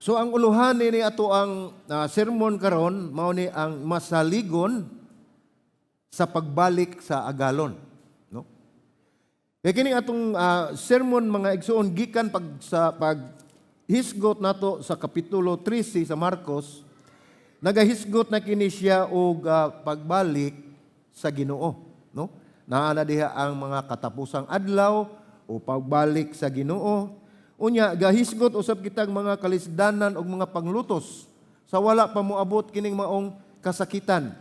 So ang uluhan ni ato ang sermon karon mao ni ang masaligon sa pagbalik sa agalon, no? Kaya kining atong sermon mga igsoon gikan paghisgot nato sa kapitulo 13 sa Marcos, nagahisgot na kini siya og pagbalik sa Ginoo, no? Naa na diha ang mga katapusang adlaw o pagbalik sa Ginoo. Unya gahisgot usab kitag mga kalisdanan og mga panglutos sa wala pa moabot kining maong kasakitan.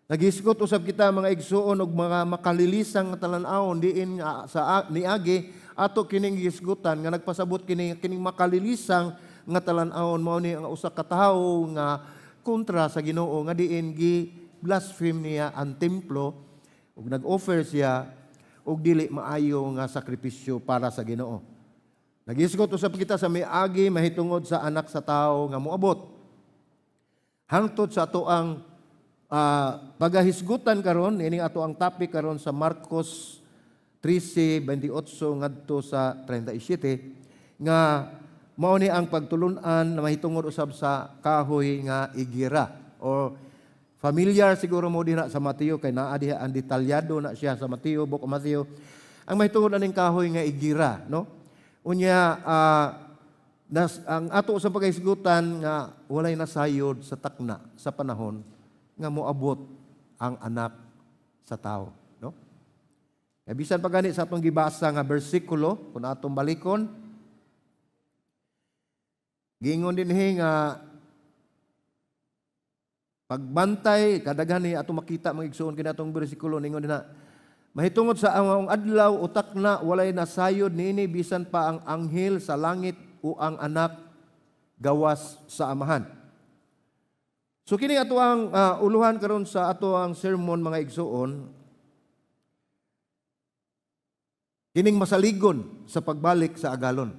Naghisgot usab kita mga igsuon og mga makalilisang nga talan-awon diin sa niagi ato kining gisgutan nga nagpasabot kining makalilisang nga talan-awon mao ni ang usa ka tawo nga kontra sa Ginoo nga diin gi blaspheme niya ang templo ug nag-offer siya og dili maayo nga sakripisyo para sa Ginoo. Naghisgot usab kita sa miagi mahitungod sa anak sa tao nga moabot. Hangtod sa ato ang pagahisgutan karon, ining ato ang topic karon sa Marcos 13:28 ngadto sa 37 nga mao ni ang pagtulun-an na mahitungod usab sa kahoy nga igira or familiar siguro mo dinha sa Mateo kay naa diha ang detalyado na siya sa Mateo, Book of Matthew. Ang mahitungod aning kahoy nga igira, no? Unya, ang ato sa paghisgutan nga walay nasayod sa takna sa panahon nga moabot ang anak sa tao, no? Kaya bisan pa gani sa atong gibasa nga bersikulo kun atong balikon, giingon dinhi nga pagbantay kadaghan ni atong makita mga igsoon kini atong bersikulo ningon dinha. Mahitungod sa ang adlaw utak na walay nasayod niini bisan pa ang anghel sa langit o ang anak gawas sa amahan. So kini ato ang uluhan karon sa ato ang sermon mga igsoon. Kining masaligon sa pagbalik sa agalon.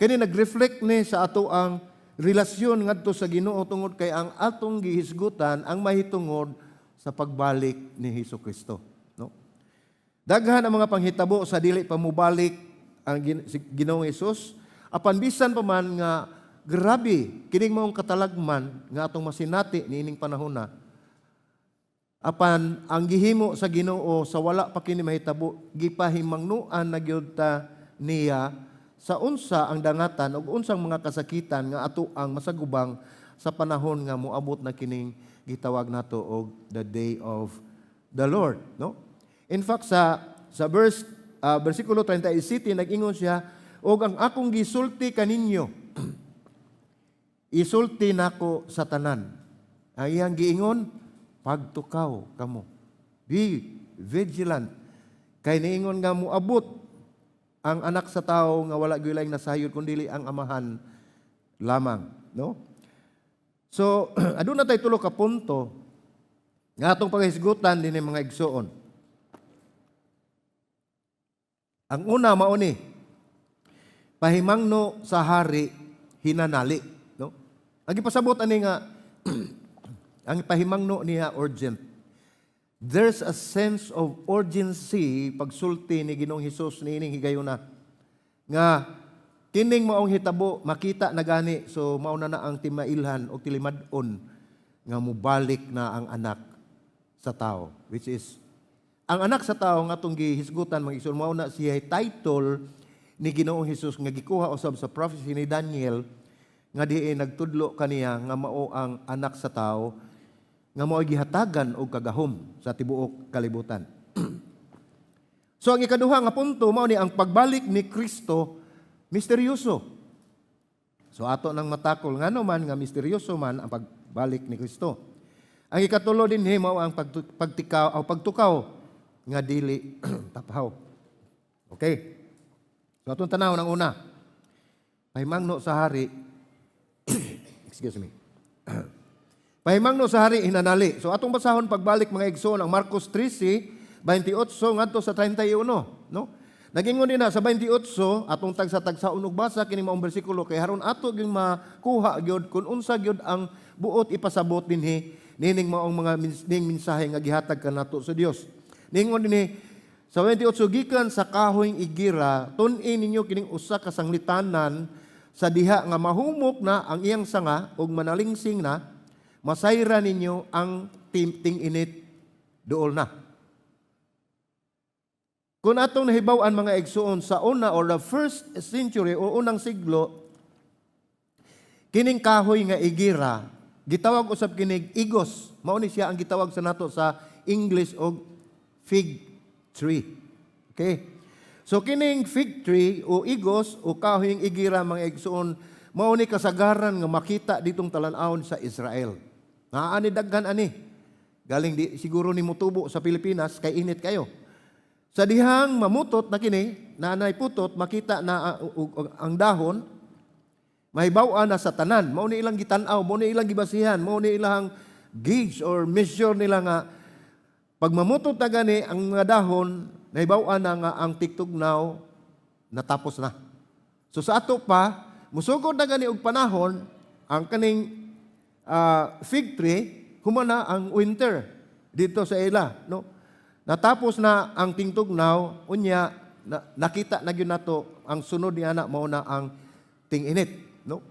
Kini nag-reflect ni sa ato ang relasyon ngadto sa Ginoo tungod kay ang atong gihisgutan ang mahitungod sa pagbalik ni Hesukristo. Daghan ang mga panghitabo sa dili pa mobalik ang Ginoong Hesus. Apan bisan pa man nga grabe kining maong katalagman nga atong masinati niining panahon na. Apan ang gihimo sa Ginoo sa wala pa kini mahitabo gipahimangnuan na gyud ta niya sa unsa ang dangatan ug unsang mga kasakitan nga ato ang masagubang sa panahon nga moabot na kining gitawag nato og the day of the Lord, no? In fact, sa versikulo 37, nag-ingon siya, og ang akong gisulti kaninyo, isulti nako sa tanan. Ang iyang giingon, pagtukaw kamo. Be vigilant. Kay niingon nga moabot ang anak sa tao nga wala gyud nasayod kundi ang amahan lamang, no? So, aduna tay tulo ka punto nga atong paghisgutan dinhi mga igsoon. Ang una mao ni pahimangno sa hari hinanali, no? Ang ipasabot ani nga ang pahimangno niya urgent. There's a sense of urgency pagsulti ni Ginoong Hesus niining higayuna nga kining maong hitabo makita na gani, so mao na ang timailhan o tilimad-on nga mubalik na ang anak sa tao, which is ang anak sa tao nga atong gihisgutan mga igsoon mao na siya title ni Ginoong Hesus nga gikuha usab sa prophecy ni Daniel nga diin nagtudlo kaniya nga mao ang anak sa tao nga mao gihatagan og kagahom sa tibuok kalibutan. So ang ikaduha nga punto mao ni ang pagbalik ni Kristo misteryoso. So ato nang matakol ngano man nga misteryoso man ang pagbalik ni Kristo. Ang ikatulo dinhi mao ang pagtukaw nga dili tapaw. Okay. So atong tanaw ng una. Pahimangno sa hari. Excuse me. Pahimangno sa hari hinanali. So atong basahon pagbalik mga igsoon ang Marcos 13:28 ngadto sa 31, no? Nagingon din na sa 28 atong tagsa unog basa kini maong bersikulo kay haron ato gyud makuha gyud kun unsa gyud ang buot ipasabot dinhi nining maong mga mensahe nga gihatag kanato sa Dios. Ningon dinhi sa 28 gikan sa kahoyng igira tun-in ninyo kining usa ka sanglitanan sa diha nga mahumok na ang iyang sanga ug manalingsing na, masayra ninyo ang ting-init dool na. Kung atong nahibaw-an mga igsoon sa una or the first century o unang siglo, kining kahoy nga igira, gitawag usab kining igos. Mao ni siya ang gitawag sa nato sa English og fig tree. Okay? So kining fig tree o igos o kahoy nga igira mga igsoon, mao ni kasagaran nga makita ditong talan-awon sa Israel. Ani daghan ani. Galing di siguro ni mutubo sa Pilipinas kay init kayo. Sa dihang mamutot na kini, nanay putot, makita na ang dahon, mahibaw-an na sa tanan. Mao ni ilang gitanaw, mao ni ilang gibasihan, mao ni ilang gauge or measure nila nga pag mamutot na gani ang mga dahon, nahibaw-an na nga ang tiktugnaw natapos na. So sa ato pa, musugod na gani og panahon, ang kaning fig tree, humana ang winter dito sa ila, no? Natapos na ang tingtugnaw, unya nakita na gyud nato ang sunod niya na mao na ang ting-init, no?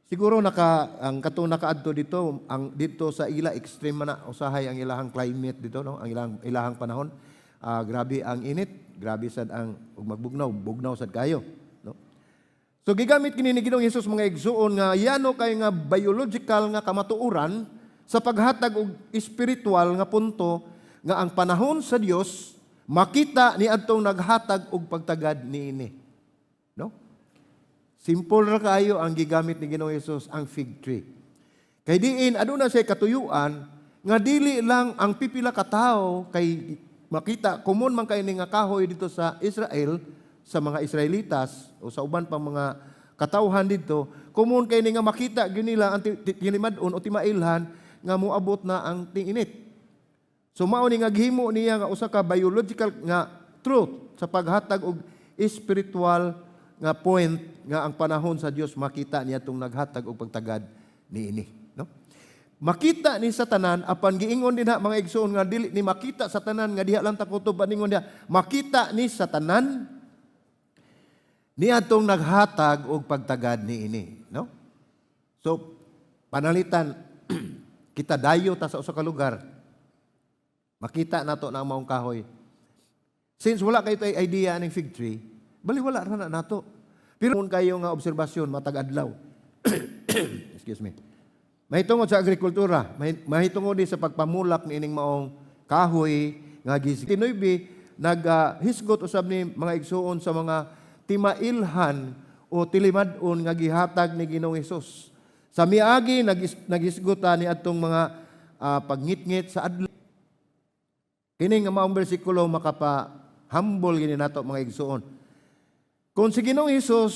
Siguro ang katong nakaadto dito ang dito sa ila extreme na usahay ang ilahang climate dito, no? Ang ilahang panahon. Grabe ang init, grabe sad ang bugnaw sad kayo, no? So gigamit kini ni Ginoong Hesus mga igsuon nga yano kay nga biological nga kamatuoran sa paghatag og espiritual nga punto nga ang panahon sa Dios makita ni adtong naghatag og pagtagad niini, no? Simple ra kayo ang gigamit ni Ginoong Hesus ang fig tree. Kay diin aduna say katuyuan nga dili lang ang pipila ka tawo kay makita common man kay ni nga kahoy dito sa Israel sa mga Israelitas o sa uban pang mga katawhan dito, common kay ni nga makita gyud nila ang tinimadon o timailhan nga moabot na ang ting-init. So mao ni nga gihimo niya nga usa ka biological nga truth sa paghatag og spiritual nga point nga ang panahon sa Dios makita niya tong naghatag og pagtagad niini, no? Makita ni sa tanan apan giingon din ha mga igsoon nga dili ni makita sa tanan nga diha lang ta kutob ningon dia, makita ni sa tanan niya tong naghatag og pagtagad niini, no? So panalitan kita dayo ta sa usa ka lugar. Makita nato na ang maong kahoy. Since wala kayo tayo idea ng fig tree, baliwala ra na nato. Pero kung kayo nga obserbasyon, matag adlaw. Excuse me. Mahitungod sa agrikultura, mahitungod din sa pagpamulak ni ining maong kahoy, nga gisinoybi, naghisgot usab ni mga igsuon sa mga timailhan o tilimadon nga gihatag ni Ginoong Hesus. Sa miagi, nagisgota ni atong mga pagngit-ngit sa adlaw. Kini nga maong bersikulo makapa-humble gini nato mga igsuon. Kung si Ginoong Hesus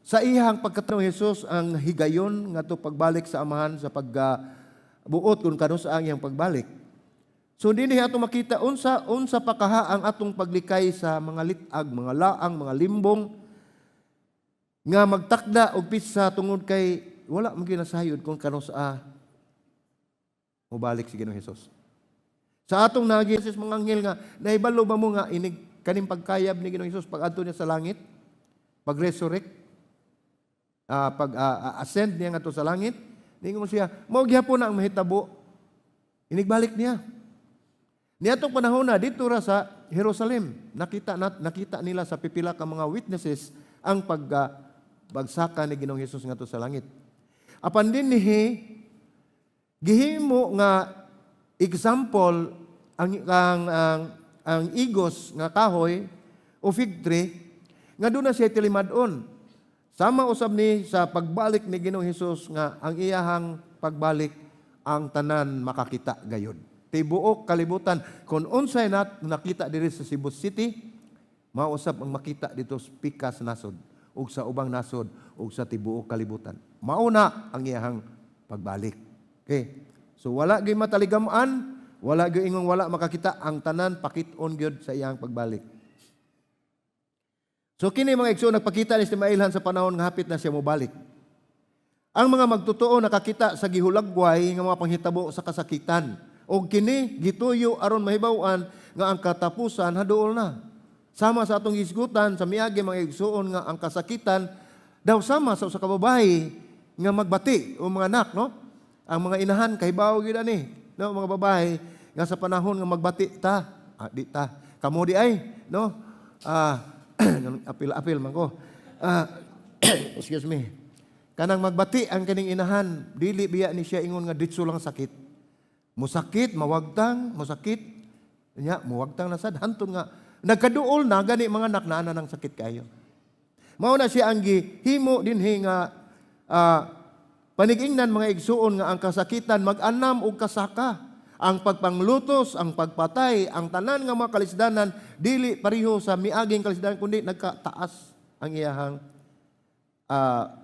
sa ihang pagkatao Hesus ang higayon nga to pagbalik sa amahan sa pagbuot kung kano sa iyang pagbalik. So dinhi ato makita unsa pa kaha ang atong paglikay sa mga litag, mga laang, mga limbong nga magtakda og pisa tungod kay wala man ginasayod kung kano sa mobalik si Ginoong Hesus. Sa atong nagisis mga anghel nga, naibalo ba mo nga inig kaning pagkayab ni Ginoong Hesus pag adto niya sa langit, pag-resurrect, pag-ascend niya nga to sa langit, ningon siya, mao gyapon na ang mahitabo. Inigbalik niya. Niadtong panahon na dito ra sa Jerusalem, nakita nila sa pipila ka mga witnesses ang pagsaka ni Ginoong Hesus nga to sa langit. Apan dinhi gihimo nga example ang igos nga kahoy o fig tree nga doon na siya tilimadon. Sama usab ni sa pagbalik ni Ginoong Hesus nga ang iyahang pagbalik ang tanan makakita gayud. Tibuok kalibutan kung unsay nakita diri sa Cebu City, mausab ang makita dito sa pikas nasod ug sa ubang nasod ug sa tibuok kalibutan. Mauna ang iyahang pagbalik. Okay? So wala gyud mataligaman, wala gyud ingong wala makakita, ang tanan pakit-on gyud sa iyang pagbalik. So kini mga igsoon nagpakita ni Mailhan sa panahon nga hapit na siya mobalik. Ang mga magtotoo nakakita sa gihulagway nga mga panghitabo sa kasakitan. O kini gituyo aron mahibaw-an nga ang katapusan haduol na. Sama sa atong isgutan sa miagi mga igsoon nga ang kasakitan daw sama sa usa ka babae nga magbati o mga anak, no? Ang mga inahan kahibaw gyud ani, no, mga babae nga sa panahon nga magbati ta, di ta kamo di ay, no? Apil man ko. Excuse me. Kanang magbati ang kining inahan, dili biya ni siya ingon nga ditso lang sakit. Musakit, mawagtang, musakit. Nya, muwagtang na sad hantud nga nagkaduol na gani mga anak na ng sakit kayo. Mao na siya ang gihimo dinhi nga panigingnan mga igsuon nga ang kasakitan mag-anam og kasaka. Ang pagpanglutos, ang pagpatay, ang tanan nga mga kalisdanan dili pareho sa miaging kalisdanan kundi nagkataas ang iyahang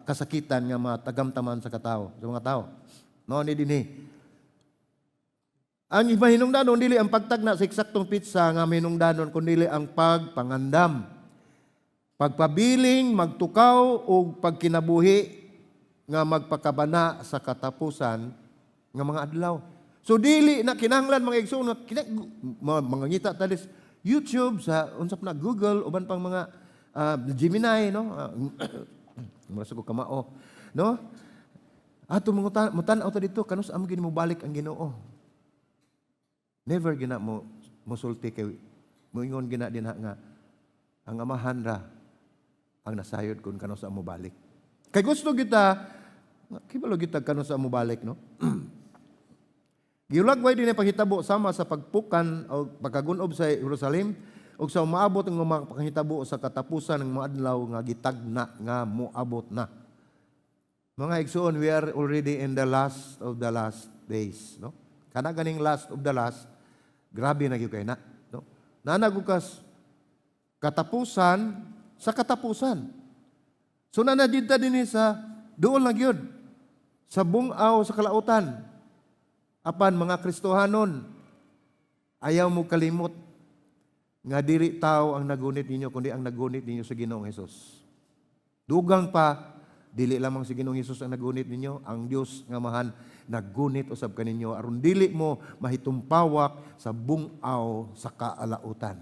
kasakitan nga matagamtaman sa katao, sa mga tao. No ni dinhi. Ang imahinungdanon dili ang pagtagna sa eksaktong pitsa nga mahinungdanon kundi ang pagpangandam, pagpabiling, magtukaw o pagkinabuhi nga magpakabana sa katapusan nga mga adlaw. So dili na kinahanglan mga igsoon mga ngita talis YouTube sa unsap na Google uban pang mga Gemini, no? Murasa ko kamao, no? Ato mutan-aw ta dito kanus amo gini mo balik ang Ginoo. Never gina mo musulti kay moingon gina din nga ang amahan ra ang nasayod kun kanus amo balik. Kay gusto kita kibalo kita kanus amo balik, no? Giulagway din ang panghitabo sama sa pagpukan o pagkagunob sa Jerusalem ug sa umaabot ang mga panghitabo sa katapusan ng mga adlaw nga gitagna nga moabot na. Mga igsoon, we are already in the last of the last days, no? Kana ganing last of the last, grabe na gyud kay na, no? Nanagukas katapusan sa katapusan. So nanadita dinhi sa duol na gyud sa bung-aw sa kalautan. Apan mga Kristohanon, ayaw mo kalimot nga diri tao ang nagunit ninyo kundi ang nagunit ninyo sa Ginoong Hesus. Dugang pa, dili lamang si Ginoong Hesus ang nagunit ninyo, ang Dios nga mahan nagunit usab kaninyo aron dili mo mahitumpawak sa bung-aw sa kaalautan.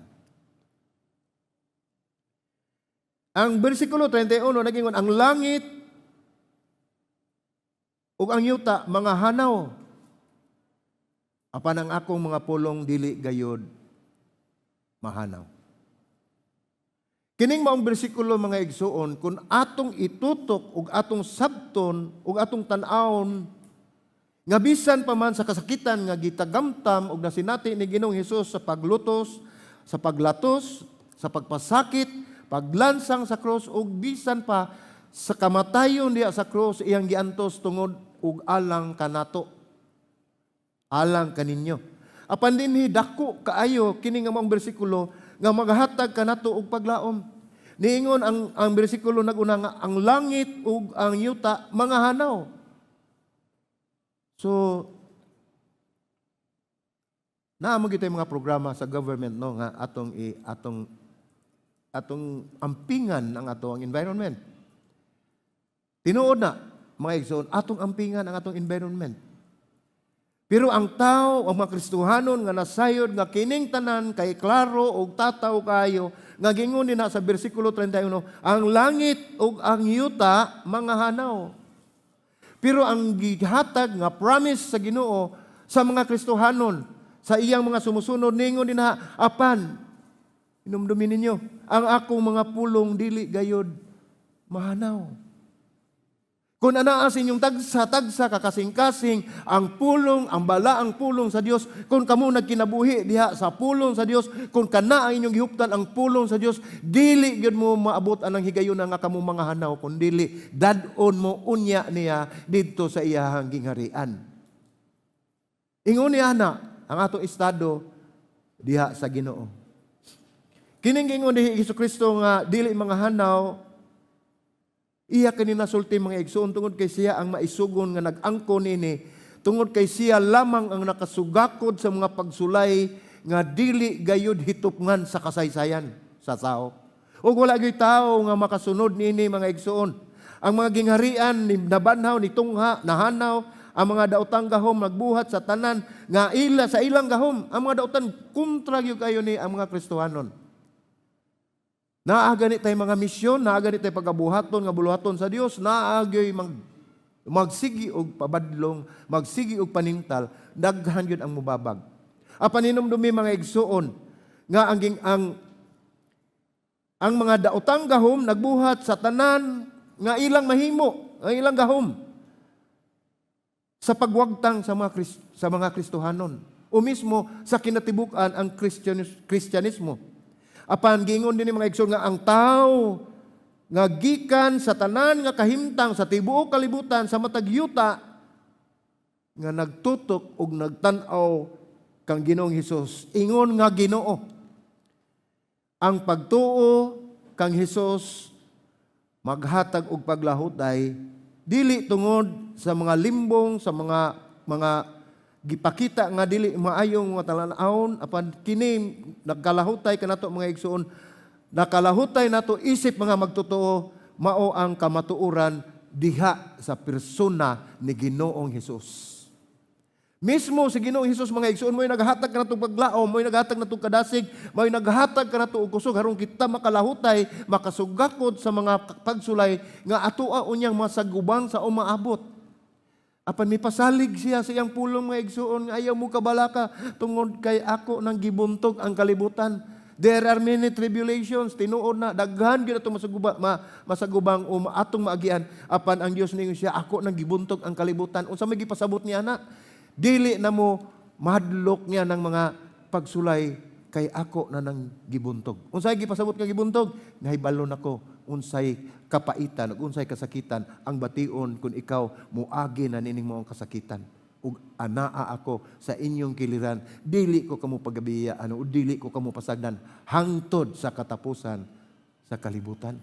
Ang bersikulo 31 nagingon ang langit ug ang yuta mga hanaw apan ang akong mga pulong dili gayod mahanaw. Kining maong bersikulo mga igsuon, kung atong itutok ug atong sabton ug atong tan-awon nga bisan pa man sa kasakitan nga gitagamtam ug nasinati ni Ginoong Hesus sa paglutos, sa paglatos, sa pagpasakit, paglansang sa krus ug bisan pa sa kamatayon diha sa krus iyang giantos tungod ug alang kanato. Alang kaninyo. Apan dinhi dako kaayo kini nga maong bersikulo nga maghatag kanato og paglaom. Niingon ang bersikulo naguna nga ang langit ug ang yuta mga hanaw. So naamo gitay mga programa sa government, no, nga atong ampingan ang atong environment. Tinuod na mga igsoon, atong ampingan ang atong environment. Pero ang tao, ang mga Kristohanon nga nasayod nga kining tanan kay klaro og tataw kayo nga gingon na sa bersikulo 31, ang langit ug ang yuta mga hanaw. Pero ang gihatag nga promise sa Ginoo sa mga Kristohanon, sa iyang mga sumusunod ningon din apan inumdumin ninyo ang akong mga pulong dili gayod mahanaw. Kung anaa sa inyong tagsa-tagsa, kakasing-kasing, ang pulong, ang balaang pulong sa Dios, kung kamo nagkinabuhi diha sa pulong sa Dios, kung kana ang inyong gihuptan ang pulong sa Dios, dili gyud mo maabot anang higayon nga kamo mga hanaw, kun dili dadon mo unya niya didto sa iyahang gingharian. Ingon niya na ang atong estado diha sa Ginoo. Kining gingon ni Jesucristo nga dili mga hanaw, iya kanina sulti mga igsoon tungod kay siya ang maisugon nga nag-angko nini, tungod kay siya lamang ang nakasugakod sa mga pagsulay nga dili gayud hitupngan sa kasaysayan sa tao. Ug wala gyud tao nga makasunod nini mga igsoon. Ang mga gingharian ni nabanhaw ni tungha nahanaw, ang mga daotang gahom nagbuhat sa tanan nga ila sa ilang gahom. Ang mga daotan kontra gyud kayo ni ang mga Kristohanon. Naagani tay mga misyon, naagani tay pagabuhaton nga buluhaton sa Dios, naagay magsigi og pabadlong, magsigi og panintal, daghan gyud ang mubabag. Apan hinumdumi mga igsuon nga ang mga daotang gahom nagbuhat sa tanan nga ilang mahimo, ang ilang gahom sa pagwagtang sa mga Kristohanon o mismo sa kinatibuk-an ang Kristyanismo. Apan giingon din mga igsoon nga ang tao nga gikan sa tanan nga kahimtang sa tibuok kalibutan sa matag yuta nga nagtutok ug nagtan-aw kang Ginoong Hesus, ingon nga Ginoo. Ang pagtuo kang Hesus maghatag og paglahutay dili tungod sa mga limbong, sa mga gipakita nga dili maayong mga talan-awon, apan kini nagkalahutay kanato mga igsoon, nakalahutay nato isip mga magtotoo, mao ang kamatuoran diha sa persona ni Ginoong Hesus. Mismo si Ginoong Hesus mga igsoon, mo'y naghatag kanato paglaom, mo'y naghatag nato kadasig, mo'y naghatag kanato og kusog aron kita makalahutay, makasugakod sa mga pagsulay nga atoa unyang masagubang sa umaabot. Apan may pasalig siya sa iyang pulong mga igsuon nga ayaw mo kabalaka tungod kay ako nang gibuntog ang kalibutan. There are many tribulations, tinuod na daghan gyud ato masagubang atong maagian. Apan ang Dios ningon siya, ako nang gibuntog ang kalibutan. Unsa may gipasabot niya na? Dili na mo mahadlok niya ng mga pagsulay kay ako na nang gibuntog. Unsay gipasabot nga gibuntog? Nahibalon ako unsay kapaitan ug unsay kasakitan ang bation kung ikaw muagi na nining mo ang kasakitan. Ug anaa ako sa inyong kiliran, dili ko kamo pagabiyaan o dili ko kamo pasagdan hangtod sa katapusan sa kalibutan.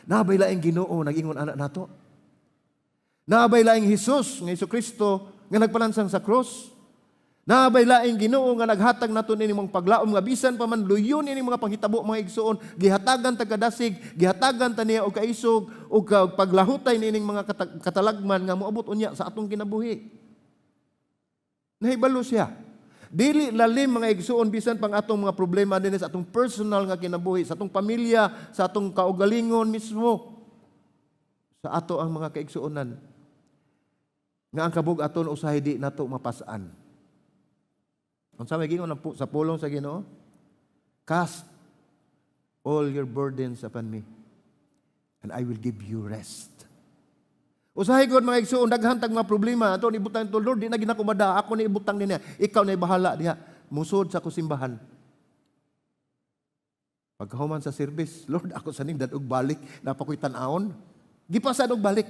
Naabay laing Ginoo nag-ingon anak nato. Naabay laing Hesus nga Hesukristo nga nagpalansang sa cross. Naabay laing Ginoo nga naghatag nato ini mga paglaom nga bisan pa man luyon ini mga panghitabo mga igsuon, gihatagan ta kadasig, gihatagan ta niya og kaisog og paglahutay nining mga katalagman nga moabot unya sa atong kinabuhi. Nahibalo siya. Dili lalim mga igsuon bisan pang atong mga problema dinhi sa atong personal nga kinabuhi, sa atong pamilya, sa atong kaugalingon mismo. Sa ato ang mga kaigsuonan nga ang kabug aton usahay di nato mapasaan. Unsa may gingon sa pulong sa Ginoo? Cast all your burdens upon me and I will give you rest. Usahay gud mga igsuon daghan tag mga problema ato ni ibutang to, Lord di na ginakumada, ako ni ibutang niya, ikaw na bahala diha. Musod sa kusimbahan. Pagkahuman sa service, Lord ako sa ning og balik, napakoy tan-aon. Gipasad og balik.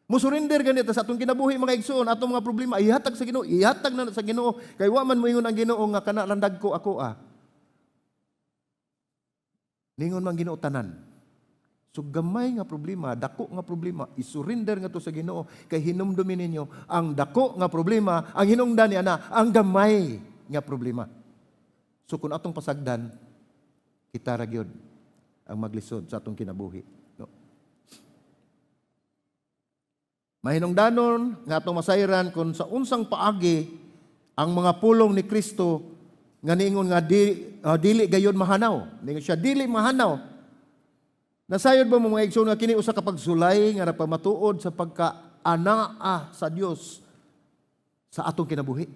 Musurinder ganito sa atong kinabuhi mga igsoon, atong mga problema, ihatag sa Ginoo, ihatag na sa Ginoo. Kay wa man moingon ang Ginoo nga kana landag ko ako Ningon man Ginoo tanan. So gamay nga problema, dako nga problema, isurinder nga to sa Ginoo kay hinumdumi ninyo ang dako nga problema, ang hinungdan niya na ang gamay nga problema. So kung atong pasagdan, kita ra gyud ang maglisod sa atong kinabuhi. Mahinungdanon nga atong masayran kung sa unsang paagi ang mga pulong ni Kristo nga niingon nga dili gayon mahanaw. Ningon siya dili mahanaw. Nasayod ba mo mga igsoon nga kini usa ka pagsulay nga nagpamatuod sa pagkaanaa sa Dios sa atong kinabuhi.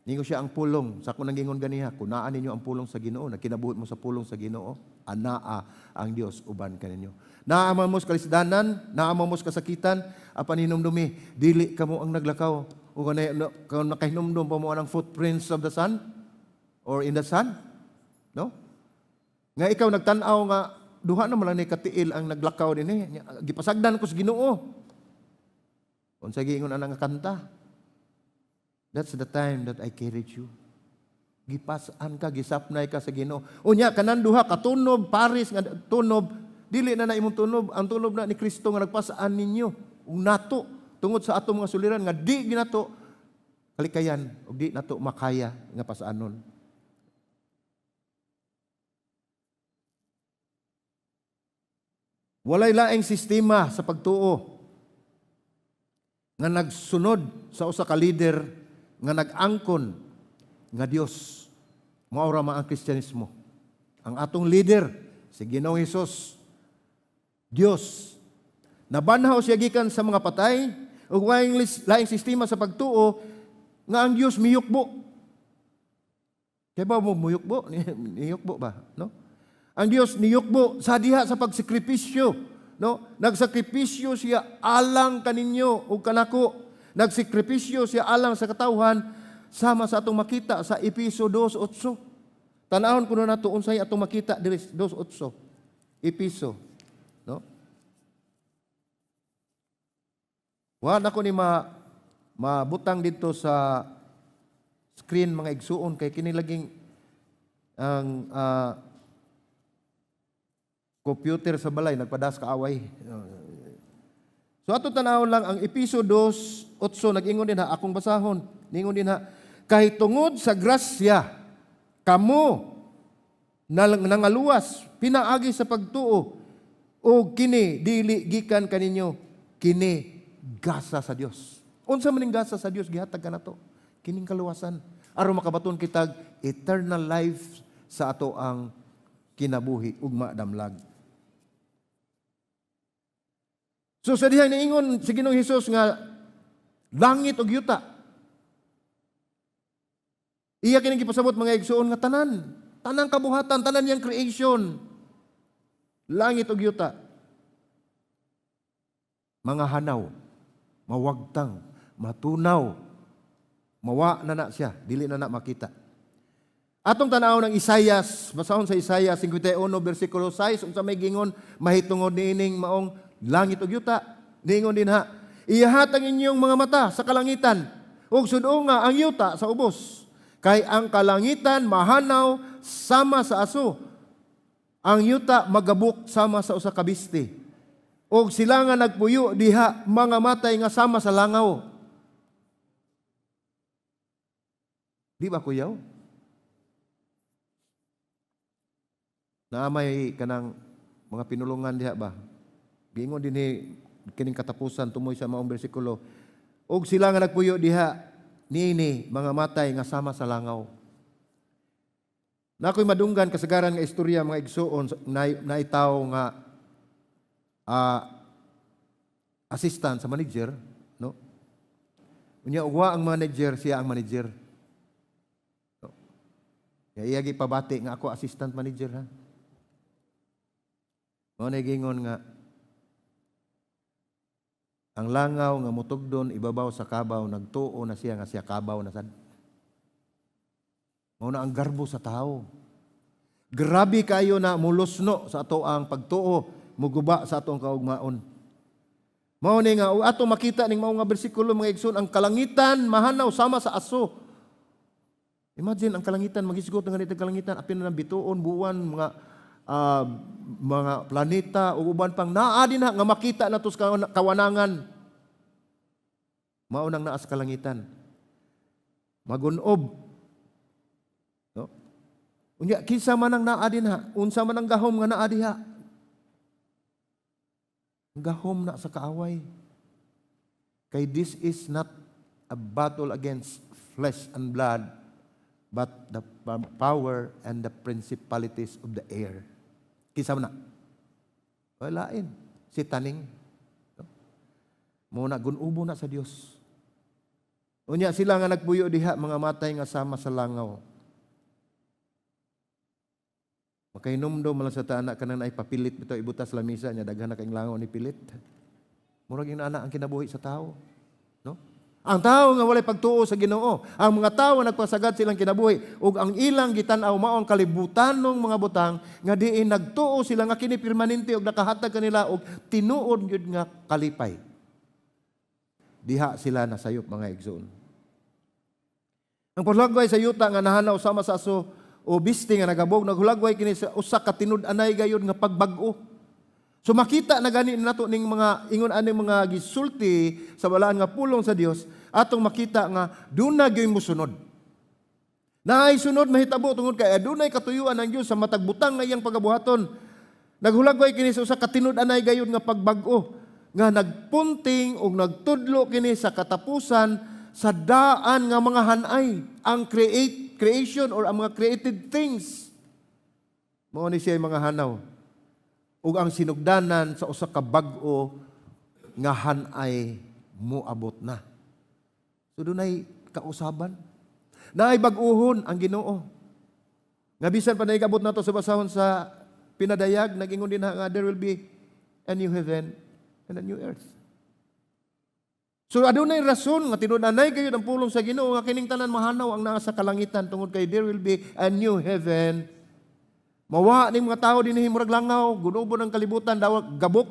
Ningon siya ang pulong sa kunang gingon ganiha, kunaan ninyo ang pulong sa Ginoo, nagkinabuhi mo sa pulong sa Ginoo, anaa ang Dios uban kaninyo. Naamang mo sa kalisdanan, naamang mo sa kasakitan, apan hinumdumi, dili kamo ang naglakaw. O kung nakahinumdum pa mo ang footprints of the sun or in the sun, no? Nga ikaw nagtanaw nga duha na man ni katiil ang naglakaw dinhi, gipasagdan ko sa Ginoo. Unsa giingon ana nga kanta? That's the time that I carried you. Gipasaan ka, gisapnay ka sa Ginoo. Unya kanan duha katunob paris nga tunob, dili na imong tunob, ang tunob na ni Kristo nga nagpasaan ninyo ug nato tungod sa atong mga suliran nga di ginato kalikayan ug di nato makaya nga pasaanon. Walay laing sistema sa pagtuo nga nagsunod sa usa ka leader nga nag-angkon nga Dios. maura ang Kristyanismo. Ang atong leader, si Ginoong Hesus, Dios, nabanhaw siya gikan sa mga patay, ug laing sistema sa pagtuo, nga ang Dios miyukbo. Kaya ba mo muyukbo? Niyukbo ba? No? Ang Dios niyukbo sa diha sa pagsikripisyo. No? Nagsakripisyo siya alang kaninyo o kanako. Nagsakripisyo siya alang sa katawhan, sama sa atong makita sa Episo 2:8. Tanahon kuno nato unsay atong makita diri 2:8. Episo, no? Wa na ko ni mabutang dito sa screen mga igsuon kay kini laging ang computer sa balay nagpadas ka away. So ato tanawon lang ang Episo 2:8 nag-ingon din ha akong basahon. Ningon din ha kay tungod sa grasya kamo nangaluwas pinaagi sa pagtuo o kini dili gikan kaninyo kini gasa sa Dios. Unsa maning gasa sa Dios gihatag kanato? Kining kaluwasan aron makabaton kitag eternal life sa ato ang kinabuhi ug madamlag. So sa dihang niingon si Ginoong Hesus nga langit ug yuta. Iya kining gipasabot mga igsoon nga tanang kabuhatan, tanan yang creation. Langit ug yuta. Mga hanaw, mawagtang, matunaw, mawa na siya, dili na makita. Atong tanaw ng Isaias, basahon sa Isaias 51 versikulo 6, unsa may gingon mahitungod niining maong langit ug yuta. Ningon din ha, iyahatag inyong mga mata sa kalangitan, ug sudo nga ang yuta sa ubos. Kay ang kalangitan mahanaw sama sa aso, ang yuta magabuk sama sa usa ka biste. Og sila nga nagpuyo diha mga matay nga sama sa langaw. Di ba kuyaw? Naamay kanang mga pinulungan diha ba? Gingon din kining katapusan tumoy sa maong bersikulo. Og sila nga nagpuyo diha nini mga matay nga sama sa langaw. Na ako'y madunggan kasagaran nga istorya mga igsoon na itaw nga assistant sa manager, no? Unya uwa ang manager, siya ang manager. No? Kaya iyagi pabati nga ako assistant manager ha. Mao na gingon nga ang langaw nga mutugdon ibabaw sa kabaw nagtuo na siya nga siya kabaw na sad. Mao na ang garbo sa tao. Grabe kayo na mulusno sa ato ang pagtuo, muguba sa atong kaugmaon. Mao ni nga ato makita ning mao nga bersikulo mga igsoon ang kalangitan mahanaw sama sa aso. Imagine ang kalangitan magisgot nga nitong kalangitan apin na bituon buwan mga planeta o uban pang naa din nga makita nato sa kawanangan. Mao nang naa sa kalangitan. Magunob. No? Unya kinsa man ang naa din ha, unsa man ang gahom nga naa diha. Gahom na sa kaaway. Kay this is not a battle against flesh and blood, but the power and the principalities of the air. Kinsa man na? Walain. Si taning. No? Muna gunubo na sa Dios. Unya sila nga nagpuyo diha mga matay nga sama sa langaw. Makainomdom man sa taana kanang naipapilit bitaw ibutas lamisa nya daghan na kay langaw ni pilit. Murag ina ang kinabuhi sa tao, no? Ang tao nga walay pagtuo sa Ginoo, ang mga tao nagpasagad silang kinabuhi ug ang ilang gitan-aw mao ang kalibutanong mga butang nga diin nagtuo sila nga kini permanente ug nakahatag kanila og tinuod gyud nga kalipay. Diha sila nasayop mga igsoon. Ang paglagway sa yuta nga nahanaw sama sa aso o biste nga nagabog naghulagway kini sa usa ka tinud-anay gayud nga pagbag-o. So makita na gani nato ning mga ingon ani mga gisulti sa balaan nga pulong sa Dios atong makita nga duna gyud mosunod. Naay sunod mahitabo tungod kay adunay katuyuan ang Dios sa matag butang nga iyang pagabuhaton. Naghulagway kini sa usa ka tinud-anay gayud nga pagbag-o nga nagpunting ug nagtudlo kini sa katapusan sa daan nga mga hanay ang creation or ang mga created things. Mao ni siya mga hanaw. Ug ang sinugdanan sa usa ka bag-o nga hanay moabot na. So dunay kausaban. Naay bag-ohon ang Ginoo. Nga bisan pa naigabot nato sa basahon sa pinadayag, nag-ingon din nga there will be a new heaven and a new earth. So adunay rason nga tinun-anay kayo ng pulong sa Ginoo nga kining tanan mahanaw ang naa sa kalangitan tungod kay there will be a new heaven. Mawa ning mga tao dinhi murag langaw, gunubo ng kalibutan daw gabok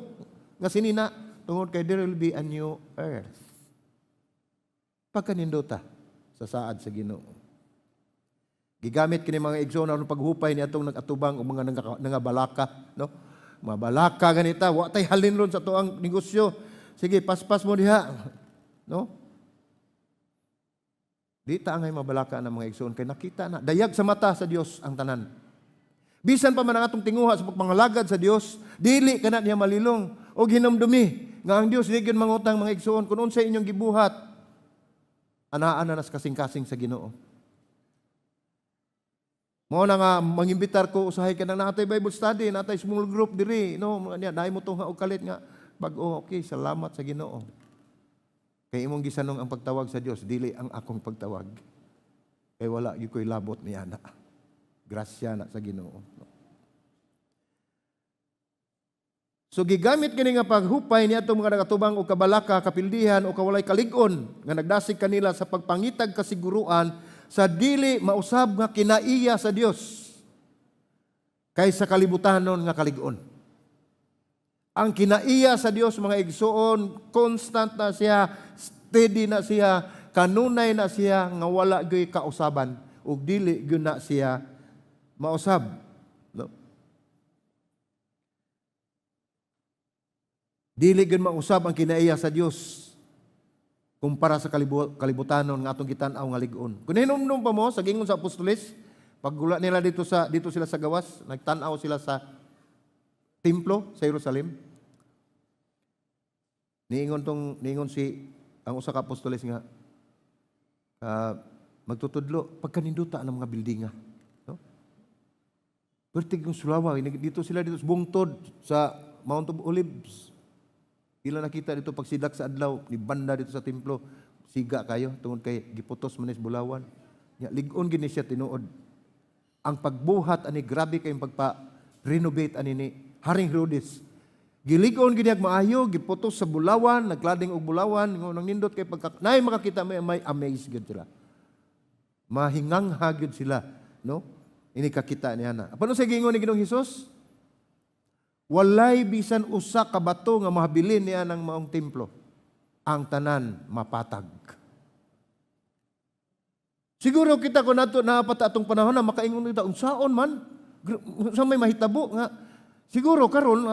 nga sinina tungod kay there will be a new earth. Pagkanindota sa saad sa Ginoo. Gigamit kini mga igsoon aron paghupay ni atong nagatubang o mga nangabalaka, no? Mga balaka ganita, wa tay halin ron sa tuang negosyo. Sige, paspas mo diha. No? Di ta angay mabalaka ng mga igsoon kay nakita na dayag sa mata sa Dios ang tanan. Bisan pa man ang atong tinguha sa pagpangalagad sa Dios, dili kana niya malilong o hinumdumi nga ang Dios di gyud mangutang mga igsoon kun unsay inyong gibuhat. Anaan na nas kasing-kasing sa Ginoo. Mo na nga mangimbitar ko usahay ka na natay Bible study, natay small group diri, no? Mga dai mo tong og kalit nga bag-o, okay, salamat sa Ginoo. Kay imong gisanong ang pagtawag sa Dios, dili ang akong pagtawag. Kay wala gyud koy labot niya na. Grasya na sa Ginoo. So gigamit kini nga paghupay niya itong mga nagatubang o kabalaka, kapildihan o kawalay kalig-on nga nagdasig kanila sa pagpangitag kasiguruan sa dili mausab nga kinaiya sa Dios kaysa kalibutanon nga kalig-on. Ang kinaiya sa Dios mga igsoon, constant na siya, steady na siya, kanunay na siya nga wala gyud kausaban ug dili gyud na siya mausab. No? Dili gyud mausab ang kinaiya sa Dios kumpara sa kalibutanon nga atong gitan-aw nga lig-on. Kung hinumdum pa mo sa gingon sa apostoles, paggula nila dito sila sa gawas, nagtan-aw sila sa templo sa Jerusalem. Niingon si ang usa ka apostoles nga magtutudlo pagkaninduta ng mga buildinga, no? Pertig ng sulawa, dito sila dito sa bungtod sa Mount of Olives. Ila nakita dito pagsidak sa adlaw, ni banda dito sa templo, siga kayo tungod kay giputos man is bulawan. Nya lig-on gini siya tinuod. Ang pagbuhat ani grabe kay pagpa-renovate ani ni Haring Herodes. Gilig-on gini ag maayo, giputos sa bulawan, naglading og bulawan, nang nindot kay nay makakita may amazed gid sila. Mahingangha gid sila, no? Ini kakita niya na. Apano sa gingon ni Ginoong Hesus? Walay bisan usa ka bato nga mahabilin niya ng maong templo. Ang tanan mapatag. Siguro kita ko nato napat atong panahon na makaingon kita unsaon man sa may mahitabo nga siguro karon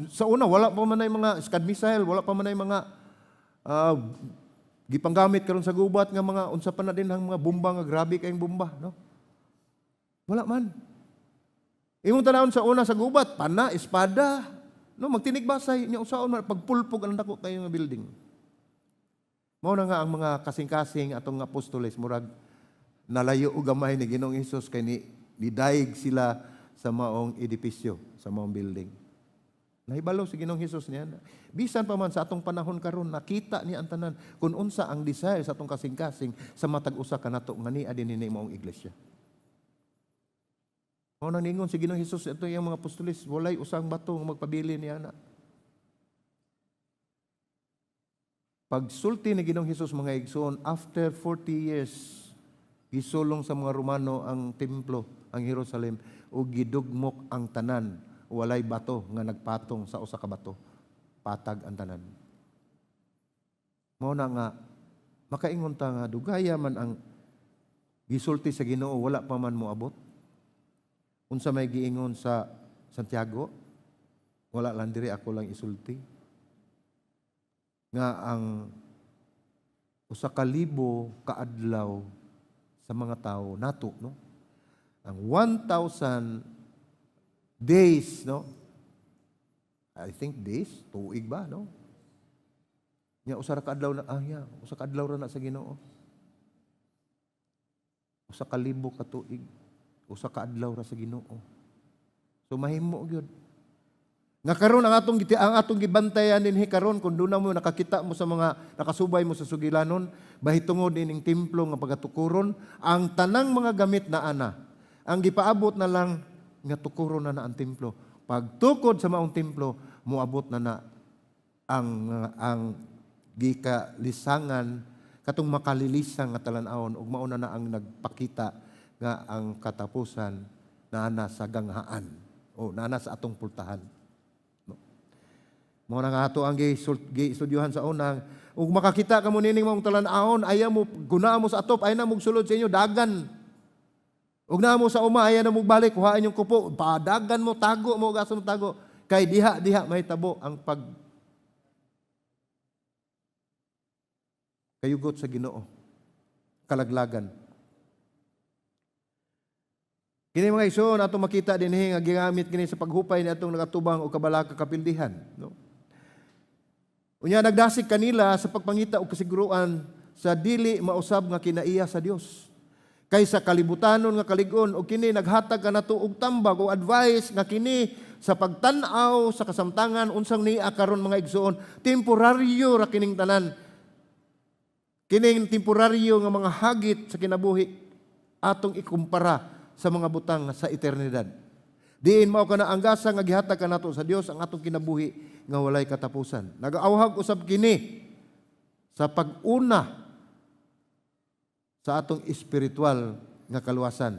sa una wala pa man ay mga Scud missile, wala pa man ay mga gipanggamit karon sa gubat nga mga unsa pa na din ang mga bomba nga grabe kayong bomba, no? Wala man. Imong tanawon sa una sa gubat, pana, espada, no, magtinig basay nya usaon man pagpulpog ang dako kayo nga building. Mao na nga ang mga kasing-kasing atong apostoles murag nalayo og gamay ni Ginoong Hesus kay nidaig sila sa maong edipisyo, sa maong building. Nahibalo si Ginoong Hesus niya. Bisan pa man sa atong panahon karon nakita niya ang tanan kung unsa ang desire sa atong kasing-kasing sa matag usa kanato nga ni adin ni maong iglesia. Mao nang ningon si Ginoong Hesus ito yung mga apostoles, walay usang bato nga magpabili niya na. Pagsulti ni Ginoong Hesus mga igsoon, after 40 years, gisulong sa mga Romano ang templo, ang Jerusalem, o gidugmok ang tanan, walay bato nga nagpatong sa usa ka bato. Patag ang tanan. Mao na nga, makaingon ta nga, dugaya man ang gisulti sa Ginoo, wala pa man moabot. Unsa may giingon sa Santiago, wala lang diri ako lang isulti. Nga ang usa ka libo kaadlaw sa mga tao nato, no? Ang 1,000 days, no? I think days, tuig ba, no? Nya usa ka adlaw na usa ka adlaw ra na sa Ginoo. usa ka libo ka tuig, usa ka adlaw ra sa Ginoo. So mahimo gyud. Nga karon ang atong gibantayan dinhi karon kun duna mo nakakita mo sa mga nakasubay mo sa sugilanon bahitungod ining templo nga pagatukuron ang tanang mga gamit na ana. Ang gipaabot na lang nga tukuron na ang templo. Pagtukod sa maong templo moabot na ang gikalisangan katong makalilisang nga talan-awon ug mao na ang nagpakita nga ang katapusan naa sa ganghaan o naa sa atong pultahan. Mo na nga ato ang gi-estudyuhan sa unang ug makakita ka mo nining mong talan-awon ayaw mo guna mo sa atop ay na mo sulod sa inyo dagan. Ug naa mo sa uma ayaw na mo balik kuhaan yung kupo padagan mo tago mo gaso mo tago kay diha mahitabo ang kayugot sa Ginoo kalaglagan. Kini mga igsoon ato makita dinhi nga gigamit kini sa paghupay ni atong nagatubang o kabalaka kapildihan, no? Unya nagdasig kanila sa pagpangita og kasiguruan sa dili mausab nga kinaiya sa Dios. Kaysa kalibutanon nga kalig-on og kini naghatag kanato og tambag o advice nga kini sa pagtan-aw sa kasamtangan unsang niya karon mga igsoon, temporaryo ra kining tanan. Kining temporaryo nga mga hagit sa kinabuhi atong ikumpara sa mga butang sa eternidad. Diin mao kana ang gasa nga gihatag kanato sa Dios ang atong kinabuhi nga walay katapusan. Nagaawhag usab kini sa pag-una sa atong espiritual nga kaluwasan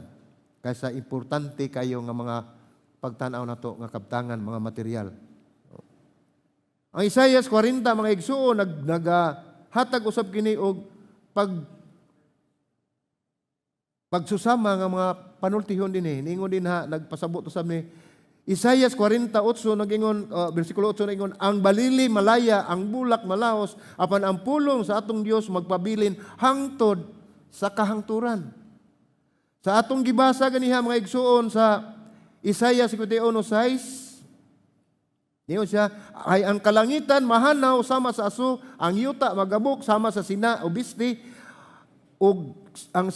kaysa importante kayo nga mga pagtan-aw nato nga kabtangan mga material. Ang Isaias 40 mga igsuon naghatag usab kini og pagsusama nga mga panultihon dinhi ningon din ha nagpasabot usab ni Isaias 48 nagingon bersikulo 8 nagingon ang balili malaya ang bulak malaos apan ang pulong sa atong Dios magpabilin hangtod sa kahangturan. Sa atong gibasa ganiha mga igsuon sa Isaias 51:6 niyo siya ay ang kalangitan mahanaw sama sa aso ang yuta magabok sama sa sina o bisti ug ang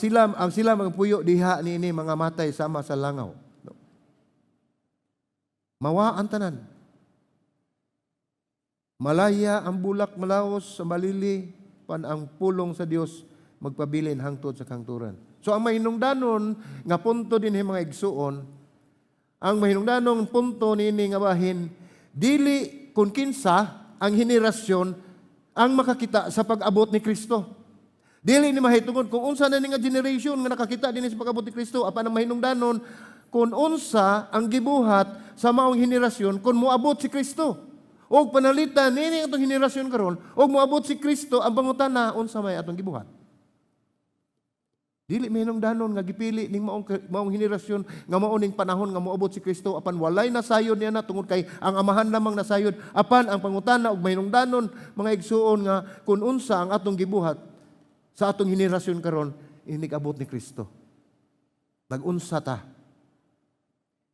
sila magpuyo diha niini mga matay sama sa langaw. Mawa ang tanan. Malaya ang bulak malaos sa malili pan ang pulong sa Dios magpabilin hangtod sa kahangturan. So ang mahinungdanon nga punto dinhi mga igsuon, ang mahinungdanong punto niini nga bahin dili kun kinsa ang henerasyon ang makakita sa pag-abot ni Kristo. Dili ni mahitungod kung unsa na ni nga generation nga nakakita dinhi sa pag-abot ni Kristo apan ang mahinungdanon kung unsa ang gibuhat sa maong henerasyon kung moabot si Kristo. Og panalitan nini atong henerasyon karon og moabot si Kristo ang pangutana unsa may atong gibuhat. Dili mahinungdanon nga gipili ning maong henerasyon nga mao ning panahon nga moabot si Kristo apan walay nasayod niya na tungod kay ang amahan lamang nasayod apan ang pangutana og mahinungdanon mga igsuon nga kung unsa ang atong gibuhat sa atong henerasyon karon inig-abot ni Kristo. Nag-unsa ta?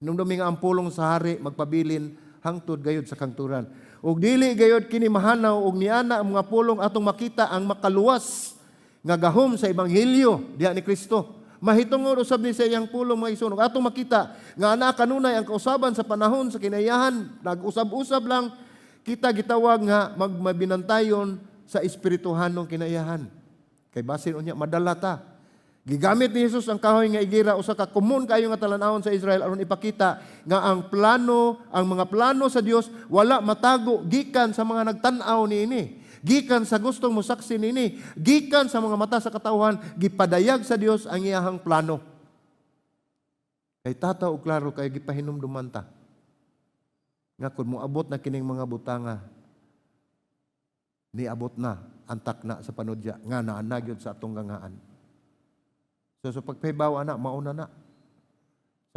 Nung dumi nga ang pulong sa hari magpabilin hangtod gayud sa kangturan. Ug dili gayud kini mahanaw og niana ang mga pulong atong makita ang makaluwas nga gahom sa ebanghelyo diha ni Kristo. Mahitungod usab ni sa iyang pulong mga igsoon. Atong makita nga ana kanunay ang kausaban sa panahon sa kinayahan nag-usab-usab lang kita gitawag nga magmabinantayon sa espirituhanong kinayahan. Kay basin unya madala ta. Gigamit ni Jesus ang kahoy nga igira usa ka common kayo nga talan-awon sa Israel aron ipakita nga ang mga plano sa Dios wala matago gikan sa mga nagtan-aw niini, gikan sa gustong mosaksi niini, gikan sa mga mata sa katawhan gipadayag sa Dios ang iyahang plano. Kay tataw og klaro kay gipahinumduman ta nga kun moabot na kining mga butanga niabot na antak na sa panudya nga naana gyud sa atong ganghaan. So sa pagpahibaw ana mauna na.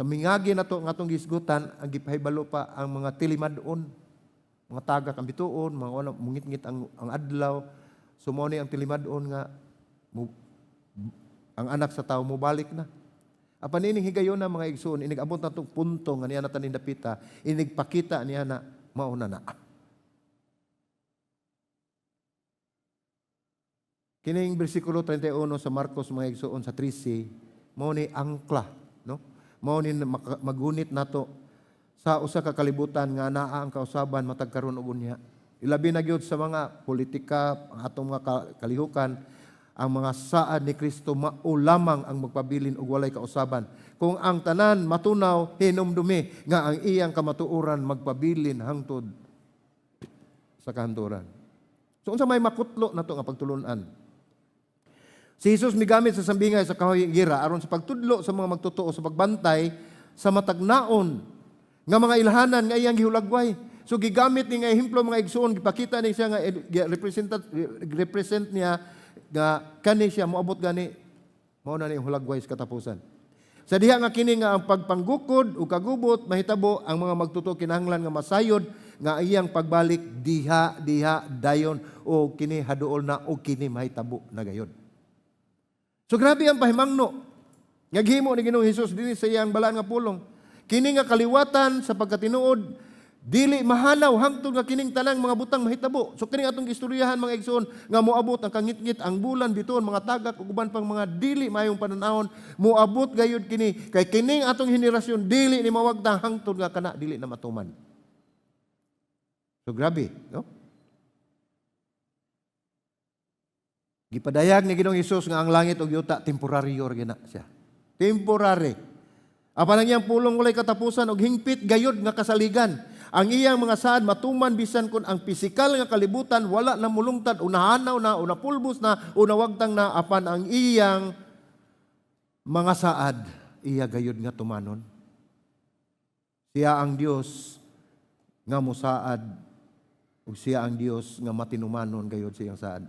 Sa mingagi na to nga atong gisgutan ang gipahibalo pa ang mga tilimadon, mga taga kambituon, mga wala mungit-ngit ang adlaw. Sumoni ang tilimadon nga ang anak sa tao mobalik na. Apan ining higayon na mga igsoon inigabot na tong punto nga niya natanin dapita, inigpakita niya na mauna na. Kining bersikulo 31 sa Marcos mga igsoon sa 13 mao ni angkla, no? Mao ni magunit nato sa usa ka kalibutan nga naa ang kausaban matag karon ug unya. Ilabi na gyud sa mga politika, ang atong mga kalihukan, ang mga saad ni Kristo mao lamang ang magpabilin og walay kausaban. Kung ang tanan matunaw hinumdumi nga ang iyang kamatuoran magpabilin hangtod sa kahanturan. So unsa may makutlo nato nga pagtulun-an? Si Jesus migamit sa sambingay sa kahoy-gira aron sa pagtudlo sa mga magtotoo sa pagbantay sa matagnaon nga mga ilhanan nga iyang gihulagway. So gigamit ni nga ehemplo mga igsoon, gipakita ni siya nga represent niya nga kani siya moabot gani mao na ni hulagway sa katapusan. Sa diha nga kini nga ang pagpanggukod o kagubot mahitabo ang mga magtuto kinahanglan nga masayod nga iyang pagbalik diha dayon o kini haduol na o kini mahitabo na gayod. So grabe ang pahimangno nga gihimo ni Ginoong Hesus dinhi sa iyang balaan nga pulong. Kini nga kaliwatan sa pagkatinuod dili mahanaw hangtod nga kining tanang mga butang mahitabo. So kini atong istoryahan mga igsoon nga moabot ang kangit-ngit ang bulan biton mga tagak ug uban pang mga dili mayong pananahon moabot gayud kini kay kining atong henerasyon dili ni mawagtang hangtod nga kana dili na matuman. So grabe, no? Gipadayag ni Ginoong Hesus nga ang langit ug yuta temporaryo ra gina siya. Temporary. Apan ang iyang pulong walay katapusan ug hingpit gayud nga kasaligan. Ang iyang mga saad matuman bisan kun ang pisikal nga kalibutan wala na mulungtad o nahanaw na o napulbos na o nawagtang na apan ang iyang mga saad iya gayud nga tumanon. Siya ang Dios nga mosaad ug siya ang Dios nga matinumanon gayud sa iyang saad.